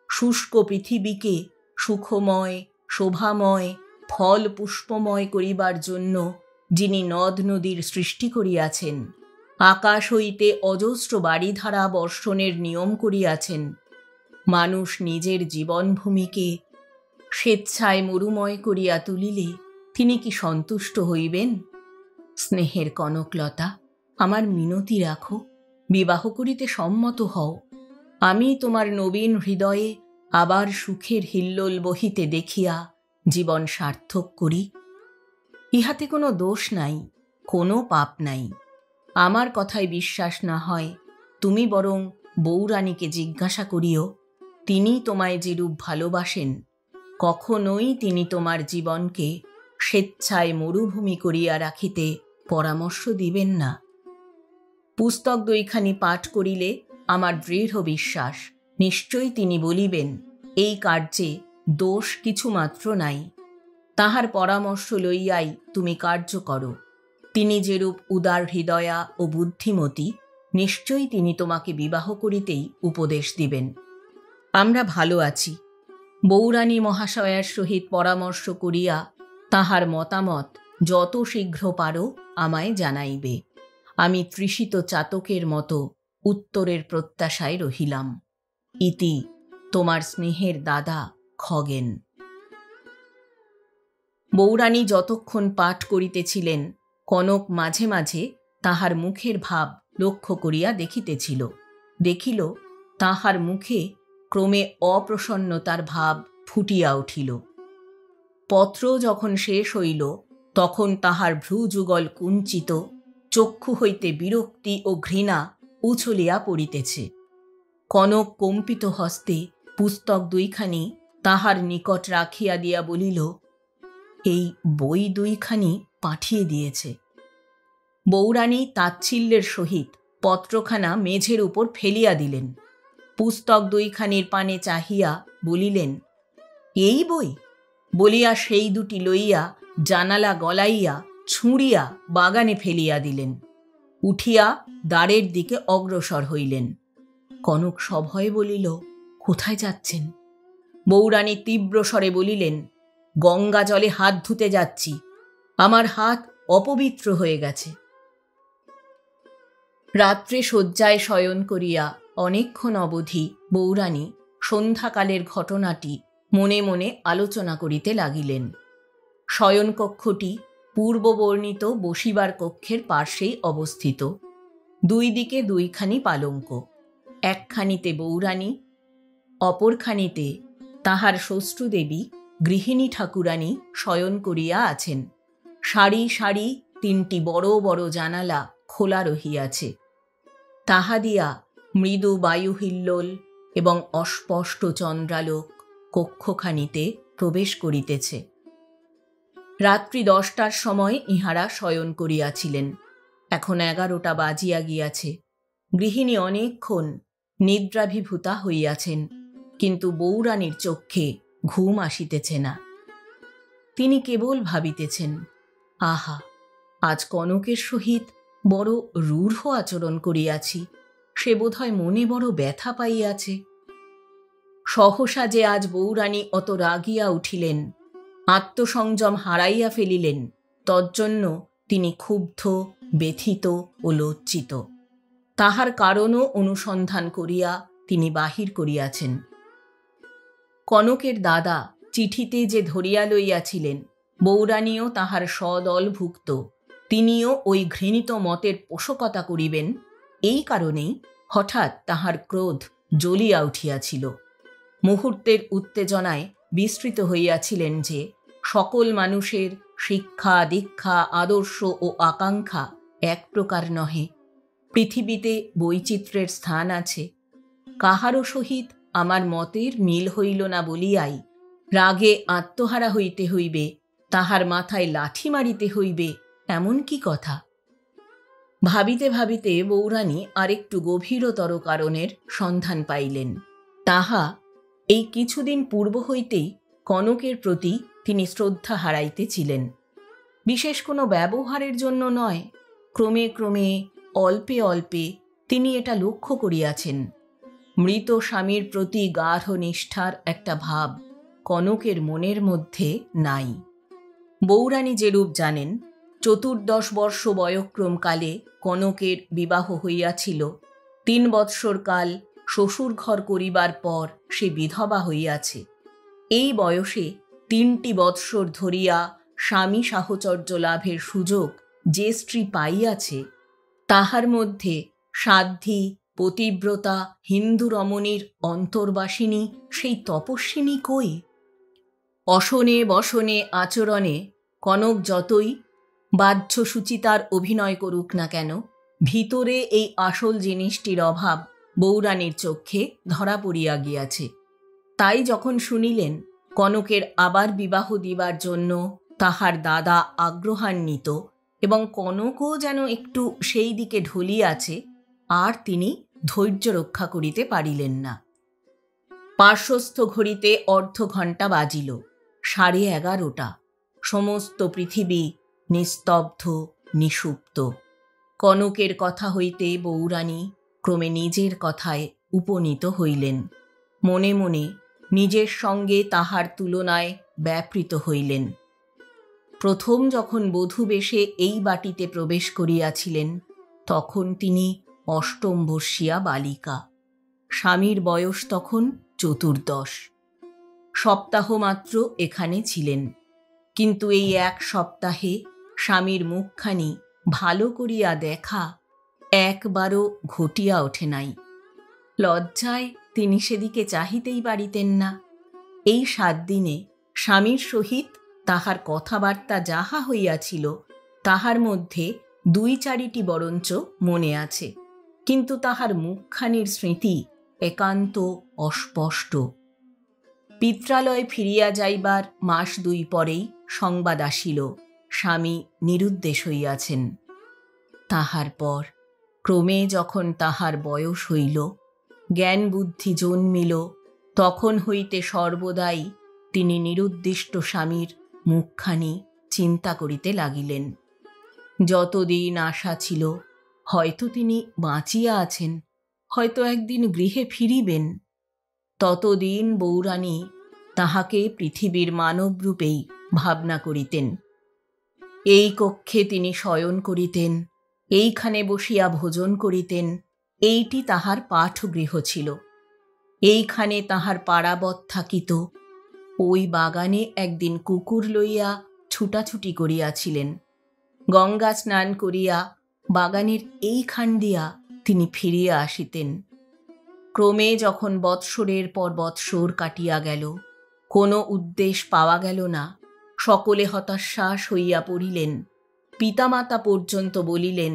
শুষ্ক পৃথিবীকে সুখময়, শোভাময়, ফল পুষ্পময় করিবার জন্য যিনি নদ নদীর সৃষ্টি করিয়াছেন, আকাশ হইতে অজস্র বারিধারা বর্ষণের নিয়ম করিয়াছেন, মানুষ নিজের জীবনভূমিকে স্বেচ্ছায় মরুময় করিয়া তুলিলে তিনি কি সন্তুষ্ট হইবেন? স্নেহের কনকলতা, আমার মিনতি রাখো, বিবাহ করিতে সম্মত হও। আমি তোমার নবীন হৃদয়ে আবার সুখের হিল্লোল বহিতে দেখিয়া জীবন সার্থক করি। ইহাতে কোনো দোষ নাই, কোনো পাপ নাই। আমার কথায় বিশ্বাস না হয় তুমি বরং বউরানীকে জিজ্ঞাসা করিও, তিনি তোমায় যেরূপ ভালোবাসেন, কখনোই তিনি তোমার জীবনকে স্বেচ্ছায় মরুভূমি করিয়া রাখিতে পরামর্শ দিবেন না। পুস্তক 2খানি পাঠ করিলে আমার দৃঢ় বিশ্বাস, নিশ্চয়ই তিনি বলিবেন, এই কার্যে দোষ কিছুমাত্র নাই। তাহার পরামর্শ লইয়াই তুমি কার্য করো। তিনি যেরূপ উদার হৃদয়া ও বুদ্ধিমতী, নিশ্চয়ই তিনি তোমাকে বিবাহ করিতেই উপদেশ দিবেন। আমরা ভালো আছি। বউরানী মহাশয়ার সহিত পরামর্শ করিয়া তাহার মতামত যত শীঘ্র পারো আমায় জানাইবে। আমি তৃষিত চাতকের মতো উত্তরের প্রত্যাশায় রহিলাম। ইতি তোমার স্নেহের দাদা খগেন। বউরানী যতক্ষণ পাঠ করিতেছিলেন, কনক মাঝে মাঝে তাহার মুখের ভাব লক্ষ্য করিয়া দেখিতেছিল। দেখিল তাহার মুখে ক্রমে অপ্রসন্নতার ভাব ফুটিয়া উঠিল। পত্র যখন শেষ হইল, তখন তাহার ভ্রুযুগল কুঞ্চিত, চক্ষু হইতে বিরক্তি ও ঘৃণা উছলিয়া পড়িতেছে। কনক কম্পিত হস্তে পুস্তক 2খানি তাহার নিকট রাখিয়া দিয়া বলিল, এই বই 2খানি পাঠিয়ে দিয়েছে। বউরানী তাচ্ছিল্যের সহিত পত্রখানা মেঝের উপর ফেলিয়া দিলেন। পুস্তক 2খানির পানে চাহিয়া বলিলেন, এই বই? বলিয়া সেই 2টি লইয়া জানালা গলাইয়া ছুঁড়িয়া বাগানে ফেলিয়া দিলেন। উঠিয়া দ্বারের দিকে অগ্রসর হইলেন। কনক সভয়ে বলিল, কোথায় যাচ্ছেন? বউরানী তীব্র স্বরে বলিলেন, গঙ্গা জলে হাত ধুতে যাচ্ছি, আমার হাত অপবিত্র হয়ে গেছে। রাত্রে শয্যায় শয়ন করিয়া অনেকক্ষণ অবধি বউরানী সন্ধ্যাকালের ঘটনাটি মনে মনে আলোচনা করিতে লাগিলেন। শয়নকক্ষটি পূর্ববর্ণিত বসিবার কক্ষের পার্শ্বেই অবস্থিত। দুই দিকে দুইখানি পালঙ্ক, একখানিতে বৌরানী, অপরখানিতে তাহার শ্বশ্রুদেবী গৃহিণী ঠাকুরানী শয়ন করিয়া আছেন। সারি সারি তিনটি বড় বড় জানালা খোলা রহিয়াছে, তাহা দিয়া মৃদু বায়ু হিল্লোল এবং অস্পষ্ট চন্দ্রালোক কক্ষখানিতে প্রবেশ করিতেছে। রাত্রি 10টার সময় ইহারা শয়ন করিয়াছিলেন। এখন 11টা বাজিয়া গিয়াছে। গৃহিণী অনেকক্ষণ নিদ্রাভিভূতা হইয়াছেন, কিন্তু বৌরানীর চক্ষে ঘুম আসিতেছে না। তিনি কেবল ভাবিতেছেন, আহা, আজ কনকের সহিত বড় রূঢ় আচরণ করিয়াছি, সে বোধহয় মনে বড় ব্যথা পাইয়াছে। সহসা যে আজ বৌরানী অত রাগিয়া উঠিলেন, আত্মসংযম হারাইয়া ফেলিলেন, তজ্জন্য তিনি ক্ষুব্ধ, ব্যথিত ও লজ্জিত। তাহার কারণও অনুসন্ধান করিয়া তিনি বাহির করিয়াছেন। কনকের দাদা চিঠিতে যে ধরিয়া লইয়াছিলেন, বৌরানীও তাহার সদলভুক্ত, তিনিও ওই ঘৃণিত মতের পোষকতা করিবেন, এই কারণেই হঠাৎ তাহার ক্রোধ জ্বলিয়া উঠিয়াছিল। মুহূর্তের উত্তেজনায় বিস্মৃত হইয়াছিলেন যে সকল মানুষের শিক্ষা, দীক্ষা, আদর্শ ও আকাঙ্ক্ষা এক প্রকার নহে। পৃথিবীতে বৈচিত্র্যের স্থান আছে। কাহারও সহিত আমার মতের মিল হইল না বলিয়াই রাগে আত্মহারা হইতে হইবে, তাহার মাথায় লাঠি মারিতে হইবে, এমন কি কথা? ভাবিতে ভাবিতে বৌরানী আরেকটু গভীরতর কারণের সন্ধান পাইলেন। তাহা এই কিছুদিন পূর্ব হইতেই কনকের প্রতি তিনি শ্রদ্ধা হারাইতেছিলেন। বিশেষ কোনো ব্যবহারের জন্য নয়, ক্রমে ক্রমে অল্পে অল্পে তিনি এটা লক্ষ্য করিয়াছেন। মৃত স্বামীর প্রতি গাঢ় নিষ্ঠার একটা ভাব কনকের মনের মধ্যে নাই। বৌরানী যেরূপ জানেন, 14 বর্ষ বয়ঃক্রমকালে কনকের বিবাহ হইয়াছিল। 3 বৎসর কাল শ্বশুর ঘর করিবার পর সে বিধবা হইয়াছে। এই বয়সে 3টি বৎসর ধরিয়া স্বামী সাহচর্য লাভের সুযোগ যে স্ত্রী পাইয়াছে, তাহার মধ্যে সাধ্বী, পতিব্রতা, হিন্দু রমণীর অন্তর্বাসিনী সেই তপস্বিনী কই? অশনে বসনে আচরণে কনক যতই বাহ্য সুচিতার অভিনয় করুক না কেন, ভিতরে এই আসল জিনিসটির অভাব বৌরানীর চক্ষে ধরা পড়িয়া গিয়াছে। তাই যখন শুনিলেন কনকের আবার বিবাহ দিবার জন্য তাহার দাদা আগ্রহান্বিত এবং কনকও যেন একটু সেই দিকে ঢলিয়াছে, আর তিনি ধৈর্য রক্ষা করিতে পারিলেন না। পার্শ্বস্থ ঘড়িতে অর্ধঘণ্টা বাজিল। 11:30। সমস্ত পৃথিবী নিস্তব্ধ, নিষুপ্ত। কনকের কথা হইতে বৌরানী ক্রমে নিজের কথায় উপনীত হইলেন। মনে মনে নিজের সঙ্গে তাহার তুলনায় ব্যাপৃত হইলেন। প্রথম যখন বধূ বেশে এই বাটিতে প্রবেশ করিয়াছিলেন, তখন তিনি 8ম বর্ষীয়া বালিকা। স্বামীর বয়স তখন 14। সপ্তাহ মাত্র এখানে ছিলেন, কিন্তু এই 1 সপ্তাহে স্বামীর মুখখানি ভালো করিয়া দেখা একবারও ঘটিয়া ওঠে নাই। লজ্জায় তিনি সেদিকে চাহিতেই পারিতেন না। এই 7 দিনে স্বামীর সহিত তাহার কথাবার্তা যাহা হইয়াছিল, তাহার মধ্যে 2-4টি বরঞ্চ মনে আছে, কিন্তু তাহার মুখখানির স্মৃতি একান্ত অস্পষ্ট। পিত্রালয় ফিরিয়া যাইবার মাস 2 পরেই সংবাদ আসিল, স্বামী নিরুদ্দেশ হইয়াছেন। তাহার পর ক্রমে যখন তাহার বয়স হইল, জ্ঞান বুদ্ধি জন্মিল, তখন হইতে সর্বদাই তিনি নিরুদ্দিষ্ট স্বামীর মুখখানি চিন্তা করিতে লাগিলেন। যতদিন আশা ছিল হয়তো তিনি বাঁচিয়া আছেন, হয়তো একদিন গৃহে ফিরিবেন, ততদিন বৌরানী তাহাকে পৃথিবীর মানবরূপেই ভাবনা করিতেন। এই কক্ষে তিনি শয়ন করিতেন, এইখানে বসিয়া ভোজন করিতেন, এইটি তাহার পাঠগৃহ ছিল। এইখানে তাহার পাড়াবৎ থাকিত। ওই বাগানে একদিন কুকুর লইয়া ছুটাছুটি করিয়াছিলেন। গঙ্গা স্নান করিয়া বাগানের এইখান দিয়া তিনি ফিরিয়া আসিতেন। ক্রমে যখন বৎসরের পর বৎসর কাটিয়া গেল, কোনো উদ্দেশ পাওয়া গেল না, সকলে হতাশ্বাস হইয়া পড়িলেন। পিতামাতা পর্যন্ত বলিলেন,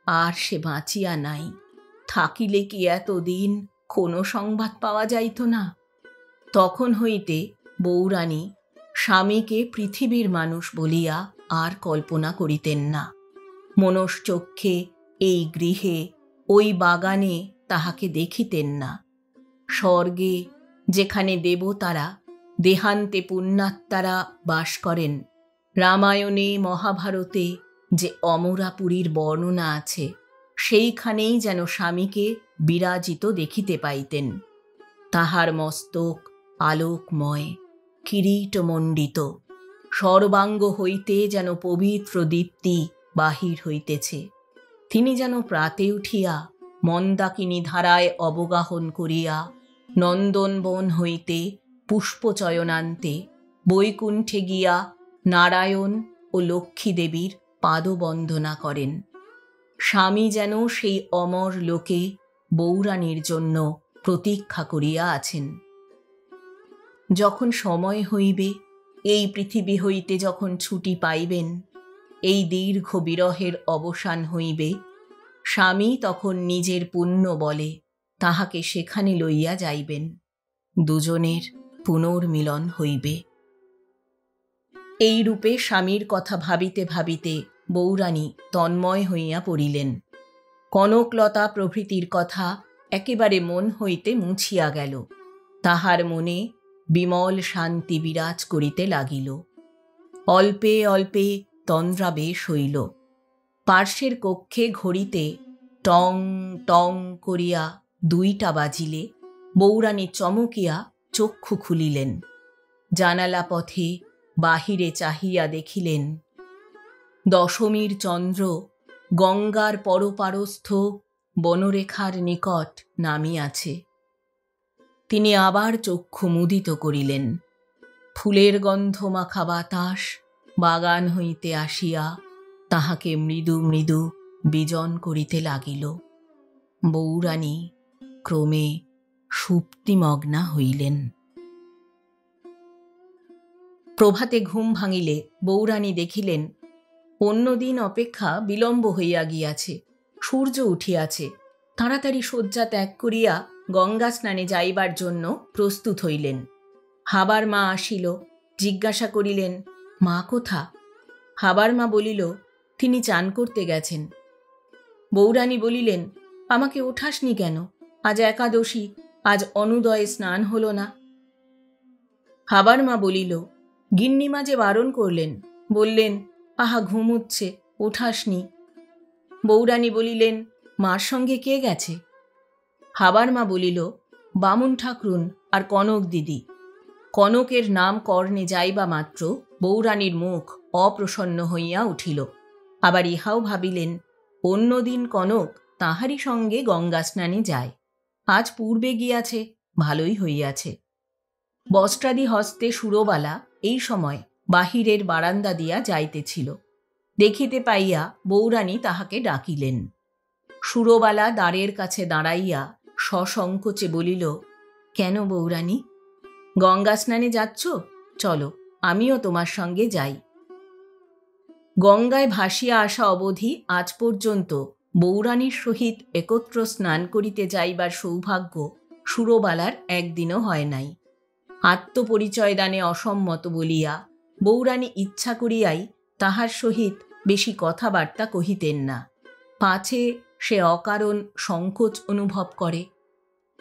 আর সে বাঁচিয়া নাই, থাকিলে কি এতদিন কোনো সংবাদ পাওয়া যাইত না। তখন হইতে বউরানী স্বামীকে পৃথিবীর মানুষ বলিয়া আর কল্পনা করিতেন না। মনশ্চক্ষে এই গৃহে, ওই বাগানে তাহাকে দেখিতেন না। স্বর্গে যেখানে দেবতারা, দেহান্তে পুণ্যাত্মারা বাস করেন, রামায়ণে মহাভারতে যে অমরাপুরীর বর্ণনা আছে, সেইখানেই যেন স্বামীকে বিরাজিত দেখিতে পাইতেন। তাহার মস্তক আলোকময়, কিরীটমণ্ডিত, সর্বাঙ্গ হইতে যেন পবিত্র দীপ্তি বাহির হইতেছে। তিনি যেন প্রাতে উঠিয়া মন্দাকিনী ধারায় অবগাহন করিয়া নন্দনবন হইতে পুষ্পচয়নান্তে বৈকুণ্ঠে গিয়া নারায়ণ ও লক্ষ্মী দেবীর পাদবন্দনা করেন। স্বামী যেন সেই অমর লোকে বউরানীর জন্য প্রতীক্ষা করিয়া আছেন। যখন সময় হইবে, এই পৃথিবী হইতে যখন ছুটি পাইবেন, এই দীর্ঘ বিরহের অবসান হইবে, স্বামী তখন নিজের পুণ্য বলে তাহাকে সেখানে লইয়া যাইবেন। দুজনের পুনর্মিলন হইবে। এই রূপে স্বামীর কথা ভাবিতে ভাবিতে বউরানী তন্ময় হইয়া পড়িলেন। কনকলতা প্রভৃতির কথা একেবারে মন হইতে মুছিয়া গেল। তাহার মনে বিমল শান্তি বিরাজ করিতে লাগিল। অল্পে অল্পে তন্দ্রাবেশ হইল। পার্শ্বের কক্ষে ঘড়িতে টং টং করিয়া 2টা বাজিলে বউরানী চমকিয়া চক্ষু খুলিলেন। জানালা পথে বাহিরে চাহিয়া দেখিলেন, দশমীর চন্দ্র গঙ্গার পরপারস্থ বনরেখার নিকট নামিয়াছে। তিনি আবার চক্ষু মুদিত করিলেন। ফুলের গন্ধ মাখা বাতাস বাগান হইতে আসিয়া তাহাকে মৃদু মৃদু বিজন করিতে লাগিল। বউরানী ক্রমে সুপ্তিমগ্না হইলেন। প্রভাতে ঘুম ভাঙিলে বউরানী দেখিলেন, অন্যদিন অপেক্ষা বিলম্ব হইয়া গিয়াছে, সূর্য উঠিয়াছে। তাড়াতাড়ি শয্যা ত্যাগ করিয়া গঙ্গা স্নানে যাইবার জন্য প্রস্তুত হইলেন। হাবার মা আসিল, জিজ্ঞাসা করিলেন, মা কোথা? হাবার মা বলিল, তিনি চান করতে গেছেন। বউরানী বলিলেন, আমাকে ওঠাসনি কেন? আজ একাদশী, আজ অনুদয়ে স্নান হল না। হাবার মা বলিল, গিন্নিমা যে বারণ করলেন, বললেন, আহা ঘুমুচ্ছে, ওঠাসনি। বউরানী বলিলেন, মার সঙ্গে কে গেছে? হাবার মা বলিল, বামুন ঠাকরুন আর কনক দিদি। কনকের নাম কর্ণে যাইবা মাত্র বউরানীর মুখ অপ্রসন্ন হইয়া উঠিল। আবার ইহাও ভাবিলেন, অন্যদিন কনক তাহারই সঙ্গে গঙ্গা স্নানে যায়, আজ পূর্বে গিয়াছে, ভালোই হইয়াছে। বস্ত্রাদি হস্তে সুরবালা এই সময় বাহিরের বারান্দা দিয়া যাইতেছিল। দেখিতে পাইয়া বউরানী তাহাকে ডাকিলেন। সুরবালা দ্বারের কাছে দাঁড়াইয়া সসংকোচে বলিল, কেন বউরানী, গঙ্গা স্নানে যাচ্ছ? চলো, আমিও তোমার সঙ্গে যাই। গঙ্গায় ভাসিয়া আসা অবধি আজ পর্যন্ত বউরানীর সহিত একত্র স্নান করিতে যাইবার সৌভাগ্য সুরবালার একদিনও হয় নাই। আত্মপরিচয় দানে অসম্মত বলিয়া বউরানী ইচ্ছা করিয়াই তাহার সহিত বেশি কথাবার্তা কহিতেন না, পাছে সে অকারণ সংকোচ অনুভব করে।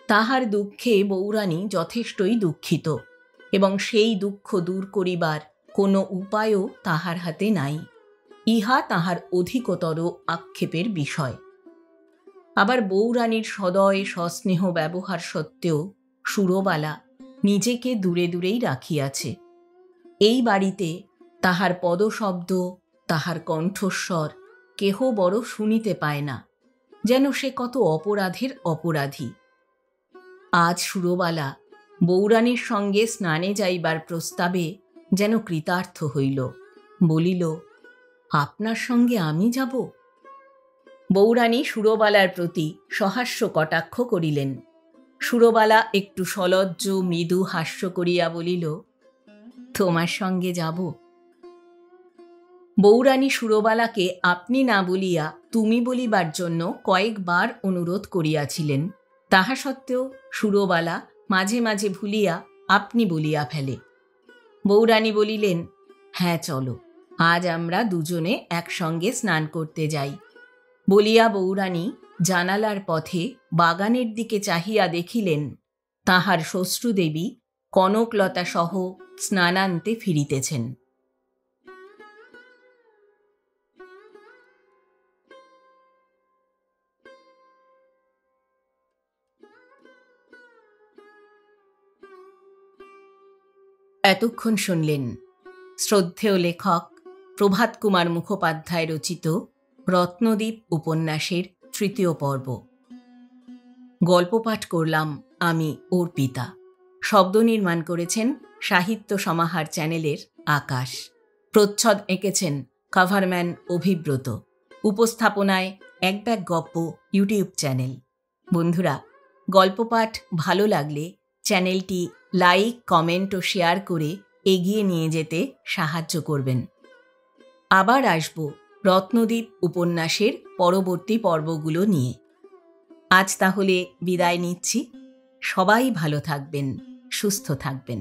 তাহার দুঃখে বউরানী যথেষ্টই দুঃখিত এবং সেই দুঃখ দূর করিবার কোনো উপায়ও তাহার হাতে নাই। ইহা তাহার অধিকতর আক্ষেপের বিষয়। আবার বউরানীর সদয় সস্নেহ ব্যবহার সত্ত্বেও সুরবালা নিজেকে দূরে দূরেই রাখিয়াছে। এই বাড়িতে তাহার পদশব্দ, তাহার কণ্ঠস্বর কেহ বড় শুনিতে পায় না, যেন সে কত অপরাধের অপরাধী। আজ সুরবালা বউরানীর সঙ্গে স্নানে যাইবার প্রস্তাবে যেন কৃতার্থ হইল। বলিল, আপনার সঙ্গে আমি যাব? বউরানী সুরবালার প্রতি সহাস্য কটাক্ষ করিলেন। সুরবালা একটু সলজ্জ মৃদু হাস্য করিয়া বলিল, তোমার সঙ্গে যাব। বউরানী সুরবালাকে আপনি না বলিয়া তুমি বলিবার জন্য কয়েকবার অনুরোধ করিয়াছিলেন। তাহা সত্ত্বেও সুরবালা মাঝে মাঝে ভুলিয়া আপনি বলিয়া ফেলে। বউরানী বলিলেন, হ্যাঁ চলো, আজ আমরা দুজনে একসঙ্গে স্নান করতে যাই। বলিয়া বউরানী জানালার পথে বাগানের দিকে চাহিয়া দেখিলেন তাহার শ্বশ্রুদেবী কনকলতা সহ স্নানান্তে ফিরিতেছেন। এতক্ষণ শুনলেন শ্রদ্ধেয় লেখক প্রভাত কুমার মুখোপাধ্যায় রচিত রত্নদ্বীপ উপন্যাসের তৃতীয় পর্ব। গল্প পাঠ করলাম আমি অর্পিতা। শব্দ নির্মাণ করেছেন সাহিত্য সমাহার চ্যানেলের আকাশ। প্রচ্ছদ এঁকেছেন কভারম্যান অভিব্রত। উপস্থাপনায় এক ব্যাগ গপ্প ইউটিউব চ্যানেল। বন্ধুরা, গল্প পাঠ ভালো লাগলে চ্যানেলটি লাইক, কমেন্ট ও শেয়ার করে এগিয়ে নিয়ে যেতে সাহায্য করবেন। আবার আসব রত্নদ্বীপ উপন্যাসের পরবর্তী পর্বগুলো নিয়ে। আজ তাহলে বিদায় নিচ্ছি। সবাই ভালো থাকবেন, সুস্থ থাকবেন।